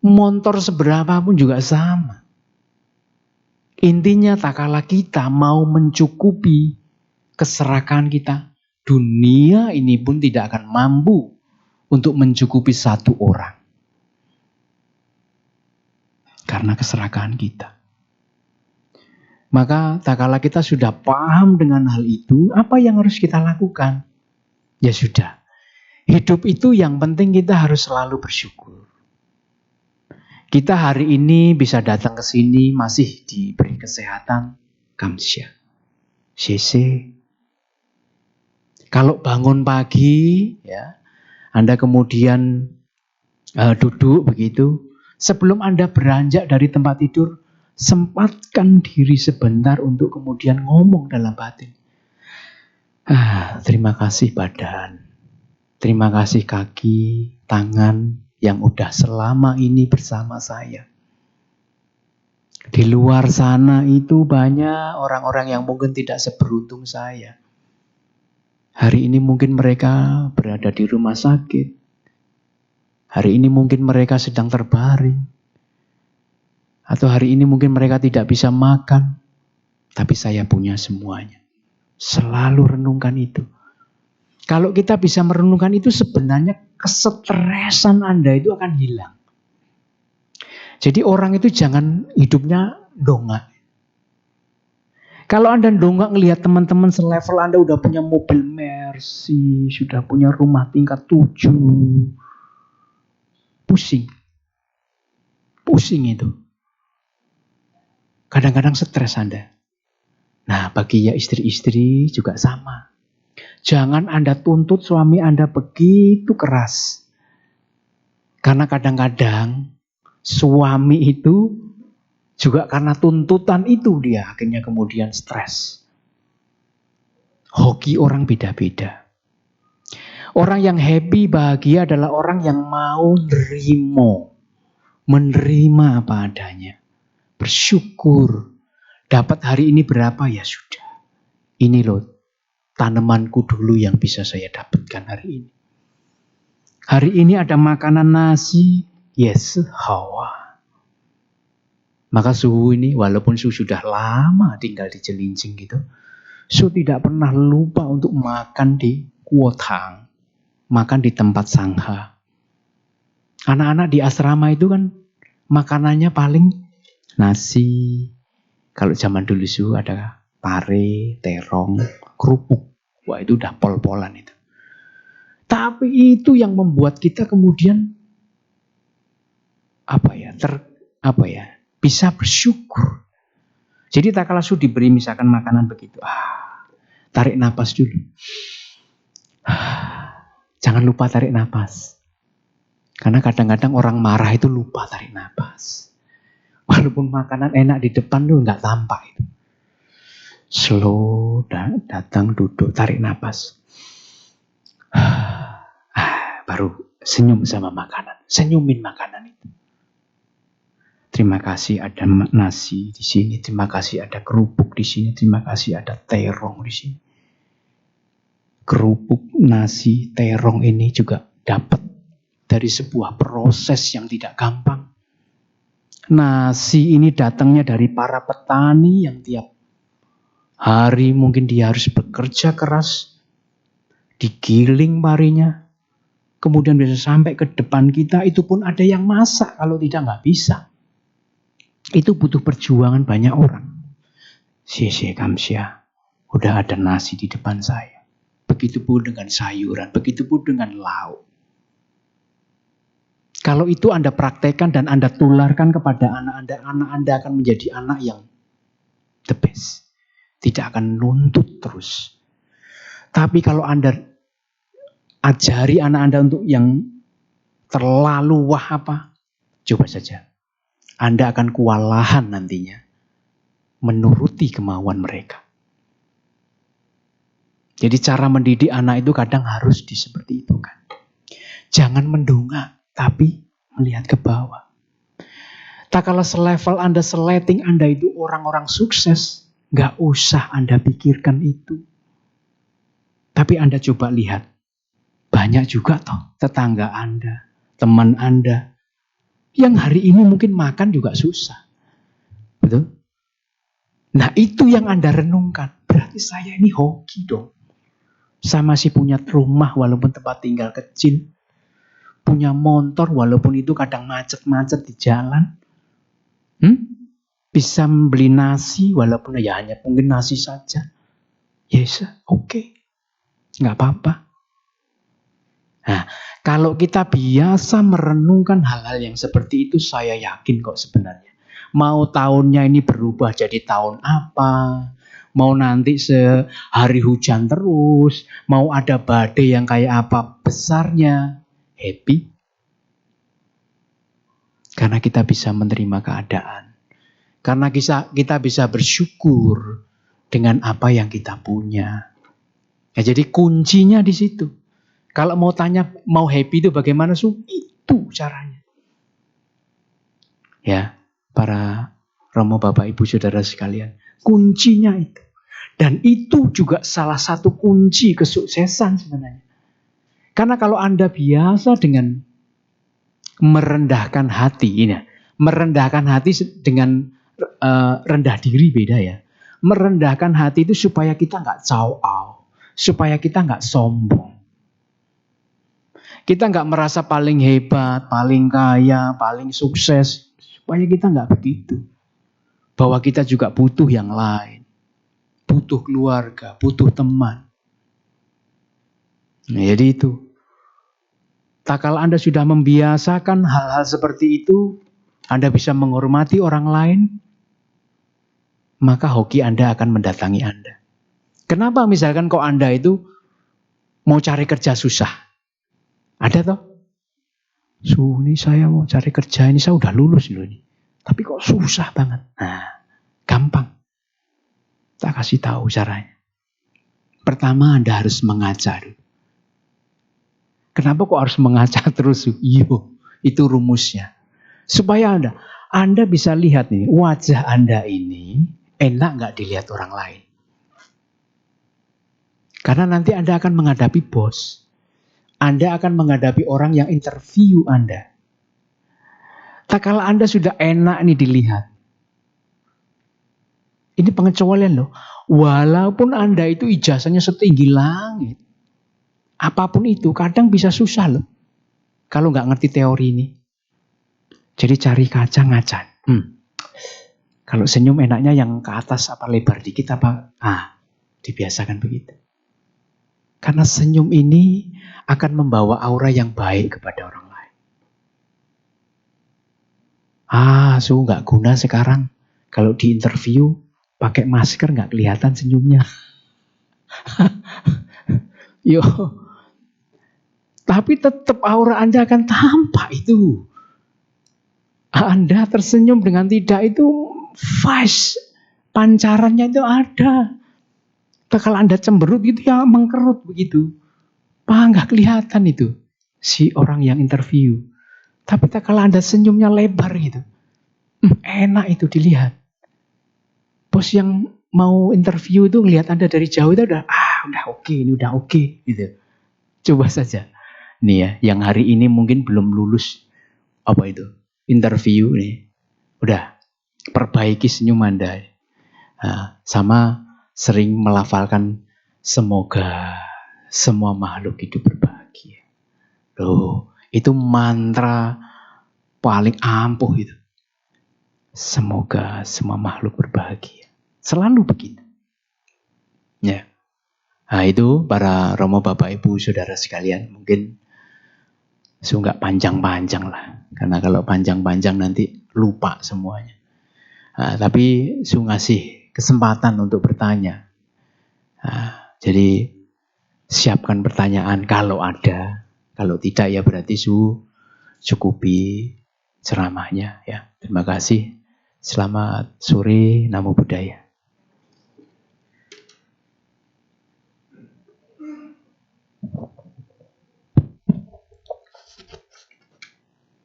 motor seberapa pun juga sama. Intinya tak kalah kita mau mencukupi keserakahan kita, dunia ini pun tidak akan mampu untuk mencukupi 1 orang. Karena keserakahan kita. Maka tak kalah kita sudah paham dengan hal itu, apa yang harus kita lakukan? Ya sudah. Hidup itu yang penting kita harus selalu bersyukur. Kita hari ini bisa datang ke sini masih diberi kesehatan, kamsya. CC. Kalau bangun pagi, ya, Anda kemudian duduk begitu, sebelum Anda beranjak dari tempat tidur, sempatkan diri sebentar untuk kemudian ngomong dalam batin. Terima kasih badan, terima kasih kaki, tangan yang udah selama ini bersama saya. Di luar sana itu banyak orang-orang yang mungkin tidak seberuntung saya. Hari ini mungkin mereka berada di rumah sakit. Hari ini mungkin mereka sedang terbaring. Atau hari ini mungkin mereka tidak bisa makan. Tapi saya punya semuanya. Selalu renungkan itu. Kalau kita bisa merenungkan itu, sebenarnya kesetresan Anda itu akan hilang. Jadi orang itu jangan hidupnya dongak. Kalau Anda dongak ngelihat teman-teman selevel Anda udah punya mobil Mercy, sudah punya rumah tingkat 7. Pusing. Pusing itu. Kadang-kadang stres Anda. Nah, bagi ya istri-istri juga sama. Jangan Anda tuntut suami Anda begitu keras. Karena kadang-kadang suami itu juga karena tuntutan itu dia akhirnya kemudian stres. Hoki orang beda-beda. Orang yang happy, bahagia adalah orang yang mau menerima apa adanya. Bersyukur. Dapat hari ini berapa, ya sudah. Ini loh tanamanku dulu yang bisa saya dapatkan hari ini. Hari ini ada makanan nasi, yes, hawa. Maka Suhu ini walaupun Suhu sudah lama tinggal di Cilincing gitu, Suhu tidak pernah lupa untuk makan di Kuotang, makan di tempat sangha. Anak-anak di asrama itu kan makanannya paling nasi. Kalau zaman dulu Suhu ada pare, terong, kerupuk. Wah itu udah pol-polan itu. Tapi itu yang membuat kita kemudian bisa bersyukur. Jadi tak kalah Suhu diberi misalkan makanan begitu, tarik napas dulu. Jangan lupa tarik napas. Karena kadang-kadang orang marah itu lupa tarik napas. Walaupun makanan enak di depan lu nggak tampak itu. Slow, datang, duduk, tarik napas. Baru Senyum sama makanan. Senyumin makanan itu. Terima kasih ada nasi di sini. Terima kasih ada kerupuk di sini. Terima kasih ada terong di sini. Kerupuk, nasi, terong ini juga dapat dari sebuah proses yang tidak gampang. Nasi ini datangnya dari para petani yang tiap hari mungkin dia harus bekerja keras, digiling parinya, kemudian bisa sampai ke depan kita, itu pun ada yang masak, kalau tidak nggak bisa. Itu butuh perjuangan banyak orang. Xie kamsia, udah ada nasi di depan saya. Begitupun dengan sayuran, begitupun dengan lauk. Kalau itu Anda praktekkan dan Anda tularkan kepada anak Anda akan menjadi anak yang the best. Tidak akan nuntut terus. Tapi kalau Anda ajari anak Anda untuk yang terlalu coba saja. Anda akan kewalahan nantinya menuruti kemauan mereka. Jadi cara mendidik anak itu kadang harus seperti itu kan. Jangan mendongak, tapi melihat ke bawah. Tak kala selevel Anda, seleting Anda itu orang-orang sukses, nggak usah Anda pikirkan itu. Tapi Anda coba lihat, banyak juga toh tetangga Anda, teman Anda, yang hari ini mungkin makan juga susah. Betul? Nah itu yang Anda renungkan. Berarti saya ini hoki dong. Saya masih punya rumah walaupun tempat tinggal kecil. Punya motor walaupun itu kadang macet-macet di jalan. Bisa membeli nasi walaupun ya hanya mungkin nasi saja. Yes, oke. Nggak apa-apa. Nah, kalau kita biasa merenungkan hal-hal yang seperti itu, saya yakin kok sebenarnya. Mau tahunnya ini berubah jadi tahun apa, mau nanti sehari hujan terus, mau ada badai yang kayak apa besarnya, happy. Karena kita bisa menerima keadaan. Karena kita bisa bersyukur dengan apa yang kita punya. Ya, jadi kuncinya di situ. Kalau mau tanya mau happy itu bagaimana, itu caranya. Ya, para Romo Bapak Ibu Saudara sekalian, kuncinya itu. Dan itu juga salah satu kunci kesuksesan sebenarnya. Karena kalau Anda biasa dengan merendahkan hati, merendahkan hati dengan rendah diri beda ya. Merendahkan hati itu supaya kita nggak cao-au, supaya kita nggak sombong. Kita nggak merasa paling hebat, paling kaya, paling sukses. Supaya kita nggak begitu. Bahwa kita juga butuh yang lain. Butuh keluarga, butuh teman. Nah, jadi itu. Tak kala Anda sudah membiasakan hal-hal seperti itu, Anda bisa menghormati orang lain, maka hoki Anda akan mendatangi Anda. Kenapa misalkan kok Anda itu mau cari kerja susah? Ada toh? Ini saya mau cari kerja ini, saya udah lulus loh ini. Tapi kok susah banget. Nah, gampang. Tak kasih tahu caranya. Pertama Anda harus mengaca dulu. Kenapa kok harus mengaca terus? Itu rumusnya. Supaya Anda bisa lihat nih, wajah Anda ini enak nggak dilihat orang lain. Karena nanti Anda akan menghadapi bos. Anda akan menghadapi orang yang interview Anda. Tak kala Anda sudah enak nih dilihat. Ini pengecualian loh. Walaupun Anda itu ijazahnya setinggi langit. Apapun itu kadang bisa susah loh. Kalau nggak ngerti teori ini. Jadi cari kaca ngaca. Kalau senyum enaknya yang ke atas apa lebar dikit apa? Dibiasakan begitu. Karena senyum ini akan membawa aura yang baik kepada orang lain. Nggak guna sekarang. Kalau di interview pakai masker nggak kelihatan senyumnya. Tapi tetap aura Anda akan tampak itu. Anda tersenyum dengan tidak itu fast. Pancarannya itu ada. Kalau Anda cemberut gitu ya mengkerut begitu. Nggak kelihatan itu. si orang yang interview. Tapi kalau Anda senyumnya lebar gitu, enak itu dilihat. Bos yang mau interview itu ngelihat Anda dari jauh itu udah oke, ini udah oke gitu. Coba saja. Nih ya, yang hari ini mungkin belum lulus interview nih. Udah, perbaiki senyum Anda. Nah, sama sering melafalkan semoga semua makhluk hidup berbahagia. Loh, itu mantra paling ampuh itu. Semoga semua makhluk berbahagia. Selalu begitu. Ya. Nah, itu para Romo Bapak Ibu Saudara sekalian, mungkin nggak panjang-panjang lah. Karena kalau panjang-panjang nanti lupa semuanya. Nah, tapi ngasih kesempatan untuk bertanya. Nah, jadi siapkan pertanyaan kalau ada. Kalau tidak ya berarti cukupi ceramahnya ya. Terima kasih. Selamat sore, Namo Buddhaya.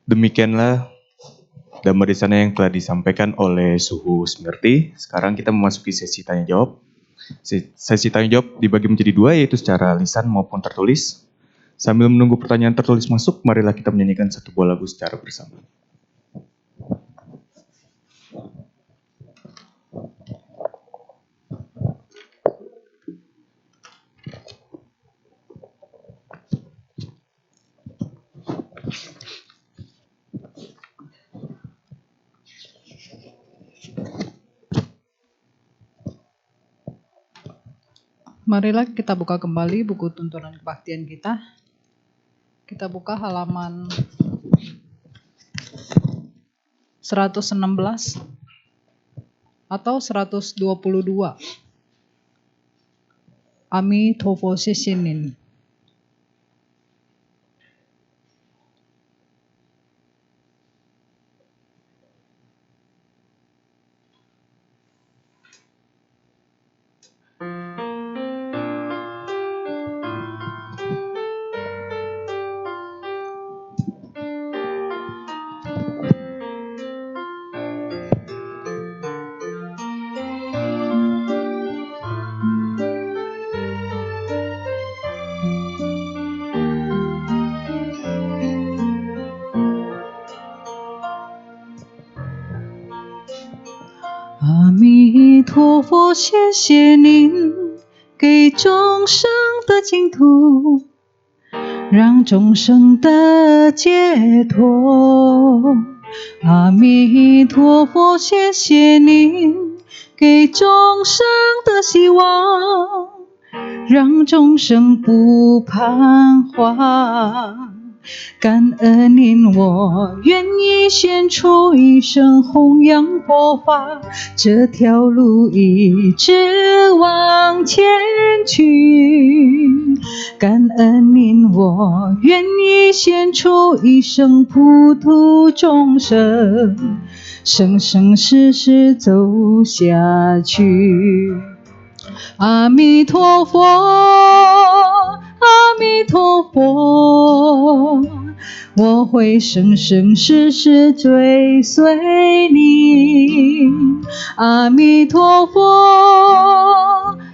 Demikianlah Dhammaresana yang telah disampaikan oleh Suhu Smriti. Sekarang kita memasuki sesi tanya jawab. Sesi tanya jawab dibagi menjadi dua, yaitu secara lisan maupun tertulis. Sambil menunggu pertanyaan tertulis masuk, marilah kita menyanyikan satu buah lagu secara bersama. Marilah kita buka kembali buku tuntunan kebaktian kita. Kita buka halaman 116 atau 122. Amitofo Sesinin.阿弥陀佛，谢谢您给众生的净土，让众生得解脱。阿弥陀佛，谢谢您给众生的希望，让众生不彷徨。感恩您，我愿意献出一生弘扬佛法，这条路一直往前去。感恩您，我愿意献出一生普度众生，生生世世走下去。阿弥陀佛，阿弥陀佛，我会生生世世追随你。阿弥陀佛，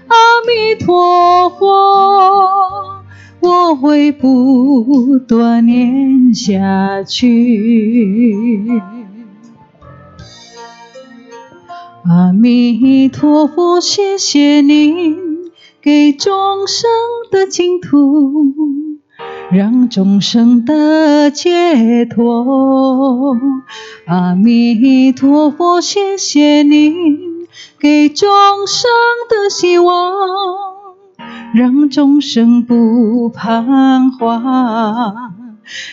阿弥陀佛，我会不断念下去。阿弥陀佛，谢谢您给众生的净土，让众生得解脱。阿弥陀佛，谢谢您给众生的希望，让众生不彷徨。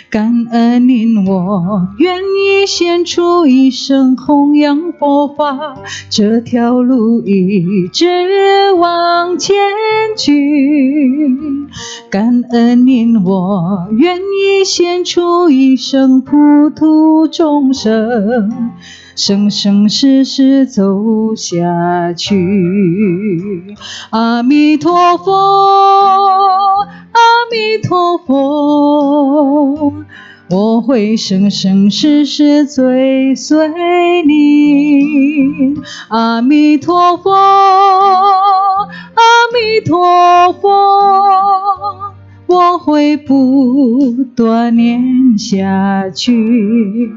感恩您，我愿意献出一生弘扬佛法，这条路一直往前去。感恩您，我愿意献出一生普度众生，生生世世走下去。阿弥陀佛，阿弥陀佛，我会生生世世追随你。阿弥陀佛，阿弥陀佛，我会不断念下去。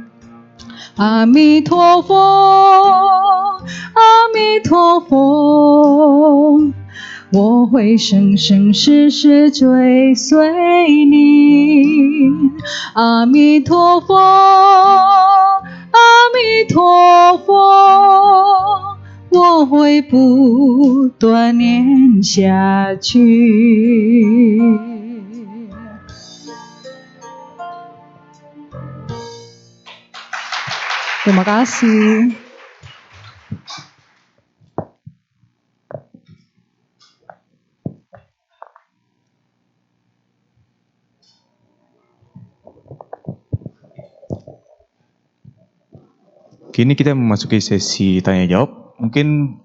阿弥陀佛，阿弥陀佛，我会生生世世追随你。阿弥陀佛，阿弥陀佛，我会不断念下去。Terima kasih. Kini kita memasuki sesi tanya jawab. Mungkin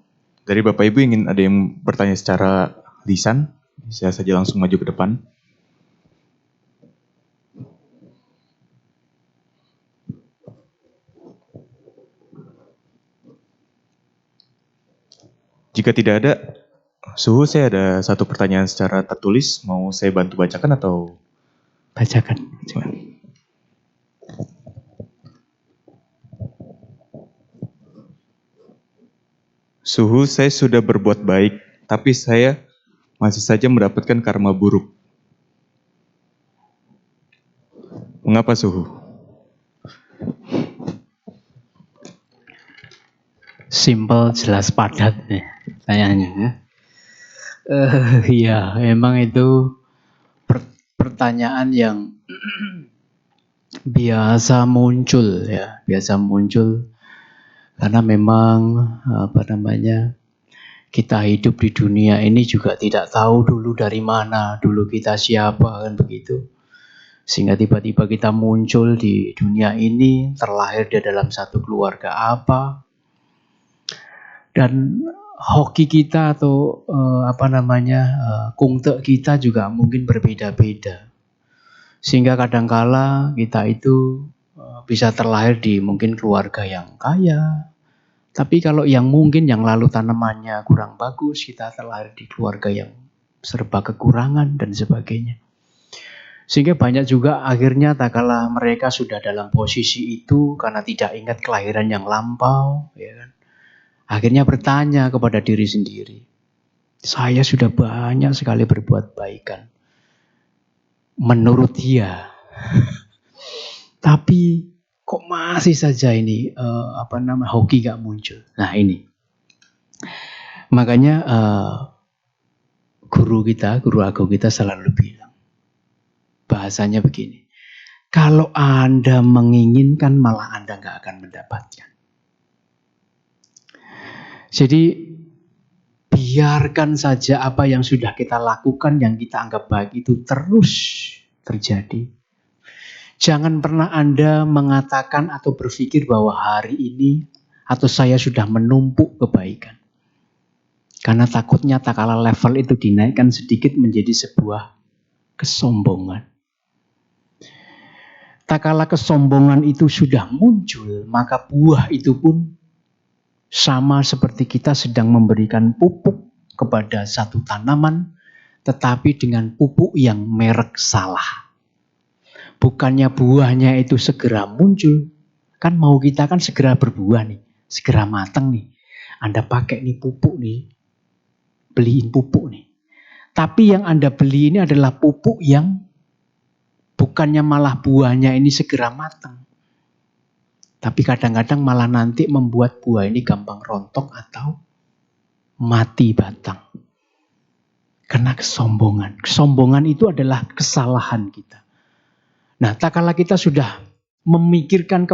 dari Bapak Ibu ingin ada yang bertanya secara lisan, bisa saja langsung maju ke depan. Jika tidak ada, Suhu, saya ada satu pertanyaan secara tertulis. Mau saya bantu bacakan atau? Bacakan. Suhu, saya sudah berbuat baik, tapi saya masih saja mendapatkan karma buruk. Mengapa, Suhu? Simple, jelas, padat nih pertanyaannya. Ya, emang itu pertanyaan yang biasa muncul ya, karena memang kita hidup di dunia ini juga tidak tahu dulu dari mana, dulu kita siapa, kan begitu. Sehingga tiba-tiba kita muncul di dunia ini, terlahir di dalam satu keluarga apa, dan hoki kita atau kungte kita juga mungkin berbeda-beda. Sehingga kadangkala kita itu bisa terlahir di mungkin keluarga yang kaya. Tapi kalau yang mungkin yang lalu tanamannya kurang bagus, kita terlahir di keluarga yang serba kekurangan dan sebagainya. Sehingga banyak juga akhirnya tak kala mereka sudah dalam posisi itu karena tidak ingat kelahiran yang lampau, ya kan? Akhirnya bertanya kepada diri sendiri, saya sudah banyak sekali berbuat baikan menurut dia, tapi kok masih saja ini hoki gak muncul. Nah ini, makanya guru agung kita selalu bilang, bahasanya begini, kalau Anda menginginkan malah Anda gak akan mendapatkan. Jadi biarkan saja apa yang sudah kita lakukan, yang kita anggap baik itu terus terjadi. Jangan pernah Anda mengatakan atau berpikir bahwa hari ini atau saya sudah menumpuk kebaikan. Karena takutnya tak kala level itu dinaikkan sedikit menjadi sebuah kesombongan. Tak kala kesombongan itu sudah muncul, maka buah itu pun sama seperti kita sedang memberikan pupuk kepada satu tanaman, tetapi dengan pupuk yang merek salah. Bukannya buahnya itu segera muncul, kan mau kita kan segera berbuah nih, segera matang nih. Anda pakai nih pupuk nih, beliin pupuk nih. Tapi yang Anda beli ini adalah pupuk yang bukannya malah buahnya ini segera matang. Tapi kadang-kadang malah nanti membuat buah ini gampang rontok atau mati batang. Karena kesombongan. Kesombongan itu adalah kesalahan kita. Nah, tak kala kita sudah memikirkan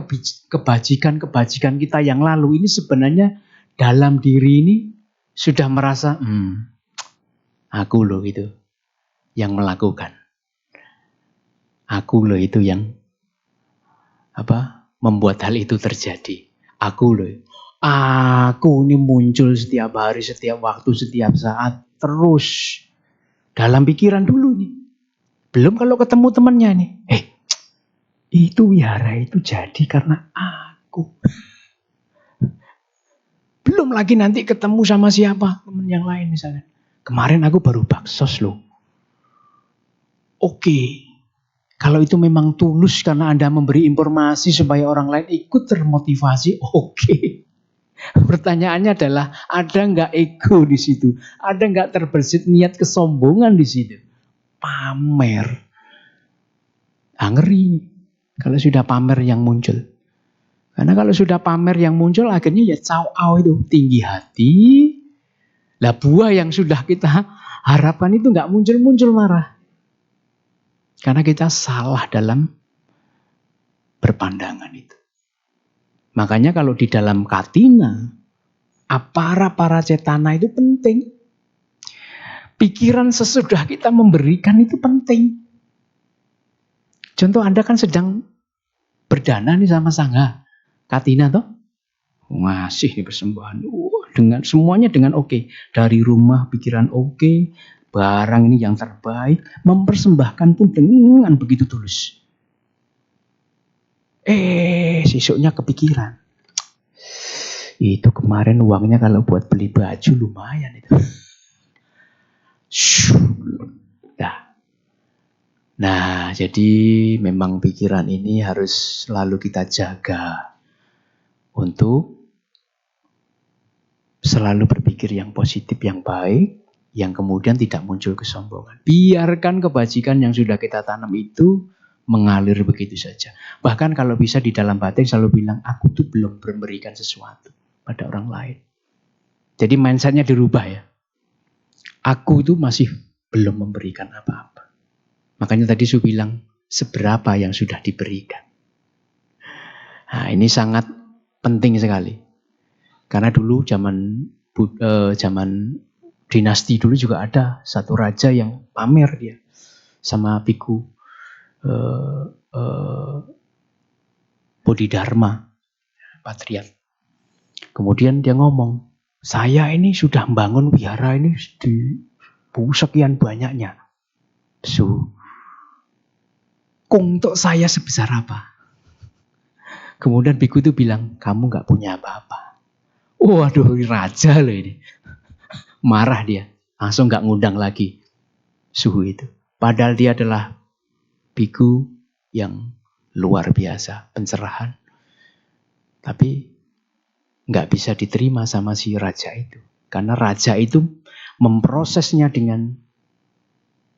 kebajikan kita yang lalu, ini sebenarnya dalam diri ini sudah merasa, aku loh itu yang melakukan. Aku loh itu yang membuat hal itu terjadi. Aku ini muncul setiap hari, setiap waktu, setiap saat, terus dalam pikiran dulu nih. Belum kalau ketemu temannya nih, Itu wihara itu jadi karena aku. Belum lagi nanti ketemu sama siapa, teman yang lain misalnya. Kemarin aku baru baksos loh. Oke, kalau itu memang tulus karena Anda memberi informasi supaya orang lain ikut termotivasi, oke. Pertanyaannya adalah, ada nggak ego di situ? Ada nggak terbersit niat kesombongan di situ? Pamer. Ngeri kalau sudah pamer yang muncul. Karena kalau sudah pamer yang muncul, akhirnya ya caw-au itu, tinggi hati. Lah buah yang sudah kita harapkan itu nggak muncul-muncul marah. Karena kita salah dalam berpandangan itu. Makanya kalau di dalam katina, para cetana itu penting. Pikiran sesudah kita memberikan itu penting. Contoh Anda kan sedang berdana nih sama sangha. Katina toh? Ngasih nih persembahan. Dengan semuanya dengan oke. Dari rumah pikiran oke. Barang ini yang terbaik. Mempersembahkan pun dengan begitu tulus. Sesuknya kepikiran. Itu kemarin uangnya kalau buat beli baju lumayan itu. Nah, jadi memang pikiran ini harus selalu kita jaga untuk selalu berpikir yang positif, yang baik, yang kemudian tidak muncul kesombongan. Biarkan kebajikan yang sudah kita tanam itu mengalir begitu saja. Bahkan kalau bisa di dalam batin selalu bilang, aku tuh belum memberikan sesuatu pada orang lain. Jadi mindsetnya dirubah ya. Aku itu masih belum memberikan apa-apa. Makanya tadi saya bilang, seberapa yang sudah diberikan. Nah, ini sangat penting sekali. Karena dulu zaman dinasti dulu juga ada satu raja yang pamer dia sama biku Bodhidharma, patriark. Kemudian dia ngomong, saya ini sudah membangun wihara ini di sekian banyaknya. Untuk saya sebesar apa? Kemudian biku itu bilang, kamu gak punya apa-apa. Waduh, raja loh ini. Marah dia. Langsung gak ngundang lagi suhu itu. Padahal dia adalah biku yang luar biasa, pencerahan. Tapi gak bisa diterima sama si raja itu. Karena raja itu memprosesnya dengan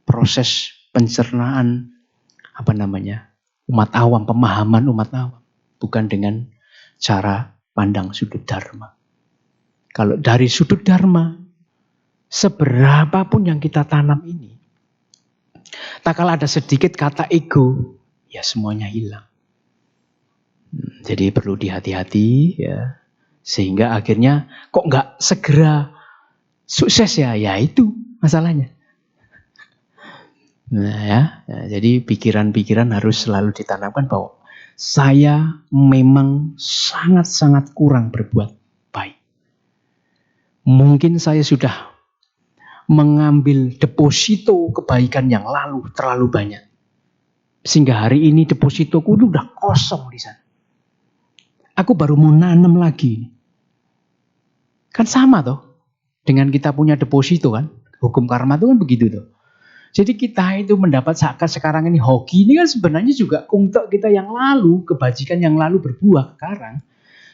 proses pencernaan umat awam, pemahaman umat awam. Bukan dengan cara pandang sudut dharma. Kalau dari sudut dharma, seberapapun yang kita tanam ini, tak kala ada sedikit kata ego, ya semuanya hilang. Jadi perlu dihati-hati ya. Sehingga akhirnya kok nggak segera sukses ya itu masalahnya. Nah ya, jadi pikiran-pikiran harus selalu ditanamkan bahwa saya memang sangat-sangat kurang berbuat baik. Mungkin saya sudah mengambil deposito kebaikan yang lalu terlalu banyak. Sehingga hari ini depositoku itu udah kosong di sana. Aku baru mau nanam lagi. Kan sama toh dengan kita punya deposito kan. Hukum karma itu kan begitu toh. Jadi kita itu mendapat sekarang ini hoki ini kan sebenarnya juga untuk kita yang lalu, kebajikan yang lalu berbuah sekarang.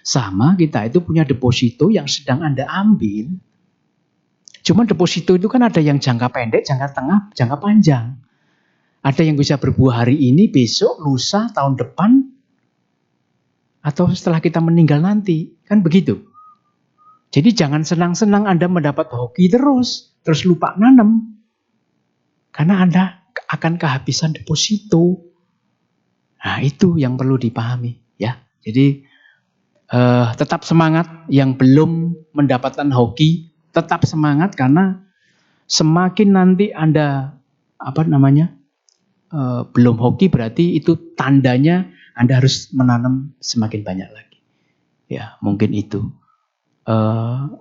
Sama kita itu punya deposito yang sedang Anda ambil. Cuma deposito itu kan ada yang jangka pendek, jangka tengah, jangka panjang. Ada yang bisa berbuah hari ini, besok, lusa, tahun depan. Atau setelah kita meninggal nanti. Kan begitu. Jadi jangan senang-senang Anda mendapat hoki terus lupa nanam. Karena Anda akan kehabisan deposito. Nah itu yang perlu dipahami ya. Jadi tetap semangat yang belum mendapatkan hoki, tetap semangat karena semakin nanti Anda belum hoki berarti itu tandanya Anda harus menanam semakin banyak lagi. Ya mungkin itu.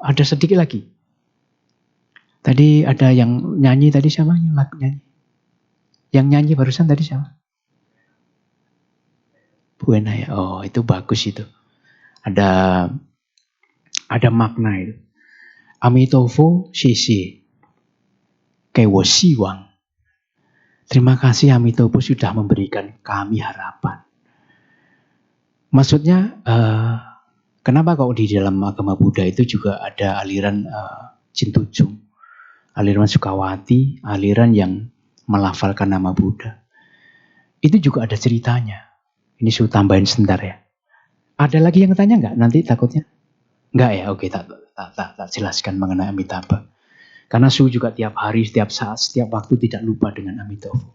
Ada sedikit lagi. Tadi ada yang nyanyi tadi siapa? Yang nyanyi barusan tadi siapa? Buena ya. Oh, itu bagus itu. Ada makna itu. Amitofo Sheshe. Kewo Siwang. Terima kasih Amitofo sudah memberikan kami harapan. Maksudnya, kenapa kok di dalam agama Buddha itu juga ada aliran Jintujung, aliran Sukawati, aliran yang melafalkan nama Buddha. Itu juga ada ceritanya. Ini saya tambahin sebentar ya. Ada lagi yang tanya nggak nanti takutnya? Nggak ya, oke, tak jelaskan mengenai Amitabha. Karena Su juga tiap hari, setiap saat, setiap waktu tidak lupa dengan Amitabha.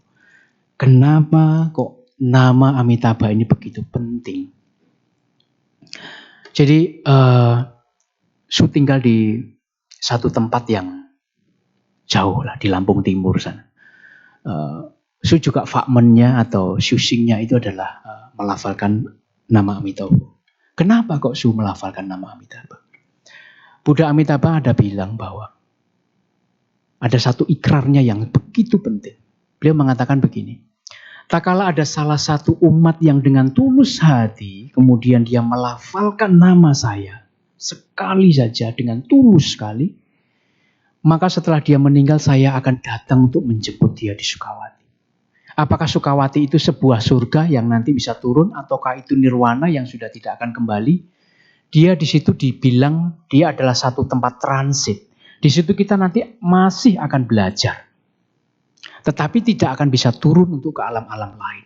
Kenapa kok nama Amitabha ini begitu penting? Jadi Su tinggal di satu tempat yang jauh lah, di Lampung Timur sana. Su juga fakmennya atau Shusingnya itu adalah melafalkan nama Amitabha. Kenapa kok Su melafalkan nama Amitabha? Buddha Amitabha ada bilang bahwa ada satu ikrarnya yang begitu penting. Beliau mengatakan begini, tak kala ada salah satu umat yang dengan tulus hati, kemudian dia melafalkan nama saya, sekali saja dengan tulus sekali, maka setelah dia meninggal saya akan datang untuk menjemput dia di Sukawati. Apakah Sukawati itu sebuah surga yang nanti bisa turun, ataukah itu nirwana yang sudah tidak akan kembali? Dia di situ dibilang dia adalah satu tempat transit. Di situ kita nanti masih akan belajar. Tetapi tidak akan bisa turun untuk ke alam-alam lain.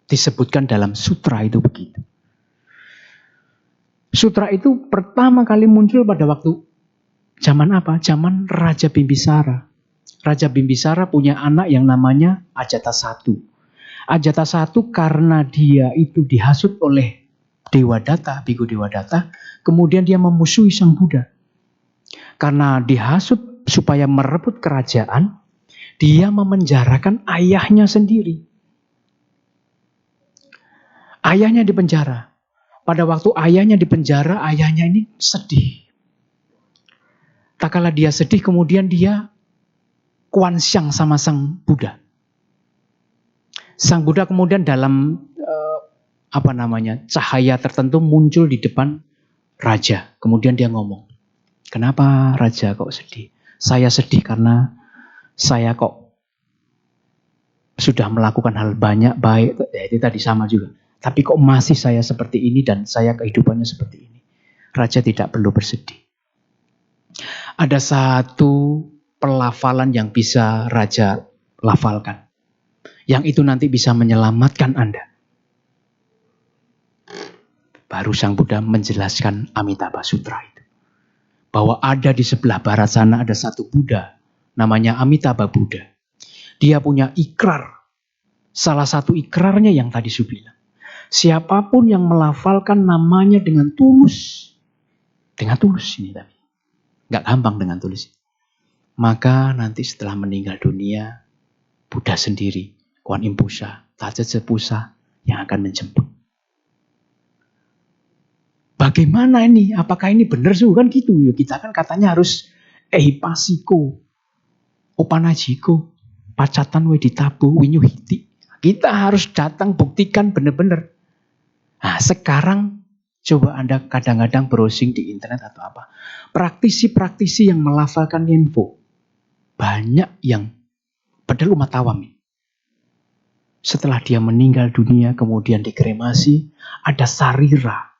Disebutkan dalam sutra itu begitu. Sutra itu pertama kali muncul pada waktu zaman apa? Zaman Raja Bimbisara. Raja Bimbisara punya anak yang namanya Ajatasattu. Ajatasattu karena dia itu dihasut oleh Dewadatta, Biku Dewadatta, kemudian dia memusuhi Sang Buddha. Karena dihasut supaya merebut kerajaan, dia memenjarakan ayahnya sendiri. Ayahnya dipenjara. Pada waktu ayahnya dipenjara, ayahnya ini sedih. Tak kala dia sedih, kemudian dia kuansyang sama Sang Buddha. Sang Buddha kemudian dalam cahaya tertentu muncul di depan raja. Kemudian dia ngomong, kenapa raja kok sedih? Saya sedih karena saya kok sudah melakukan hal banyak baik. Ya, itu tadi sama juga. Tapi kok masih saya seperti ini dan saya kehidupannya seperti ini. Raja tidak perlu bersedih. Ada satu pelafalan yang bisa raja lafalkan. Yang itu nanti bisa menyelamatkan Anda. Baru Sang Buddha menjelaskan Amitabha Sutra itu. Bahwa ada di sebelah barat sana ada satu Buddha. Namanya Amitabha Buddha. Dia punya ikrar. Salah satu ikrarnya yang tadi saya bilang. Siapapun yang melafalkan namanya dengan tulus. Dengan tulus ini tapi. Gak gampang dengan tulus. Maka nanti setelah meninggal dunia. Buddha sendiri. Kuan Im Pusa. Tajet Sepusa. Yang akan menjemput. Bagaimana ini? Apakah ini benar sih? Kan gitu. Kita kan katanya harus ehipasiko, opanajiko, pacatan weditabu, winyuhiti. Kita harus datang buktikan benar-benar. Nah sekarang coba Anda kadang-kadang browsing di internet atau apa. Praktisi-praktisi yang melafalkan Nyenpo. Banyak yang padahal umat awam. Setelah dia meninggal dunia kemudian dikremasi, ada sarira.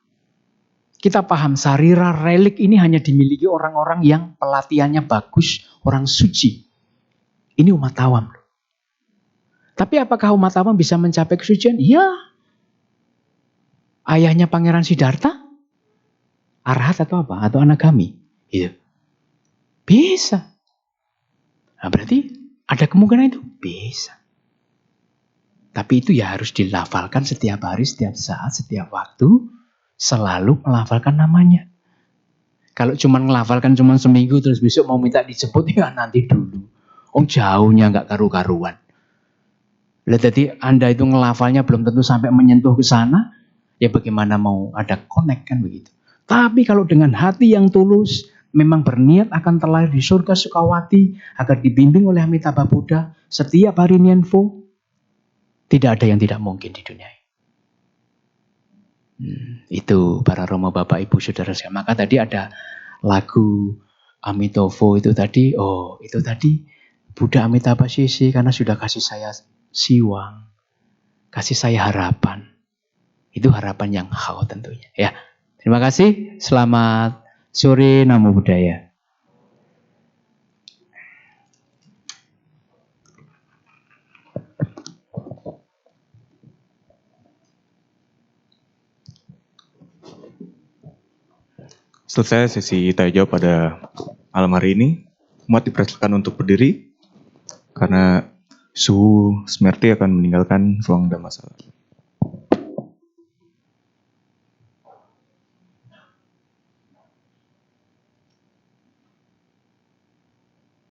Kita paham sarira relik ini hanya dimiliki orang-orang yang pelatihannya bagus, orang suci. Ini umat awam. Tapi apakah umat awam bisa mencapai kesucian? Ya. Ayahnya Pangeran Siddhartha? Arhat atau apa? Atau Anagami? Gitu. Bisa. Nah, berarti ada kemungkinan itu? Bisa. Tapi itu ya harus dilafalkan setiap hari, setiap saat, setiap waktu. Selalu melafalkan namanya. Kalau cuma melafalkan cuma seminggu terus besok mau minta dijemput ya nanti dulu. Jauhnya nggak karu-karuan. Jadi Anda itu ngelafalnya belum tentu sampai menyentuh ke sana, ya bagaimana mau ada connect kan begitu. Tapi kalau dengan hati yang tulus, memang berniat akan terlahir di surga Sukawati, agar dibimbing oleh Amitabha Buddha, setiap hari Nyenpo, tidak ada yang tidak mungkin di dunia ini. Itu para Romo Bapak Ibu Saudara sekalian. Maka tadi ada lagu Amitofo itu tadi, itu tadi Buddha Amitabha Sisi karena sudah kasih saya siwang, kasih saya harapan. Itu harapan yang hao tentunya. Ya, terima kasih. Selamat sore, Namo Buddhaya. Selesai sesi tanya jawab pada malam hari ini. Umat dipersilakan untuk berdiri karena Suhu Smerty akan meninggalkan ruang Dhammasala.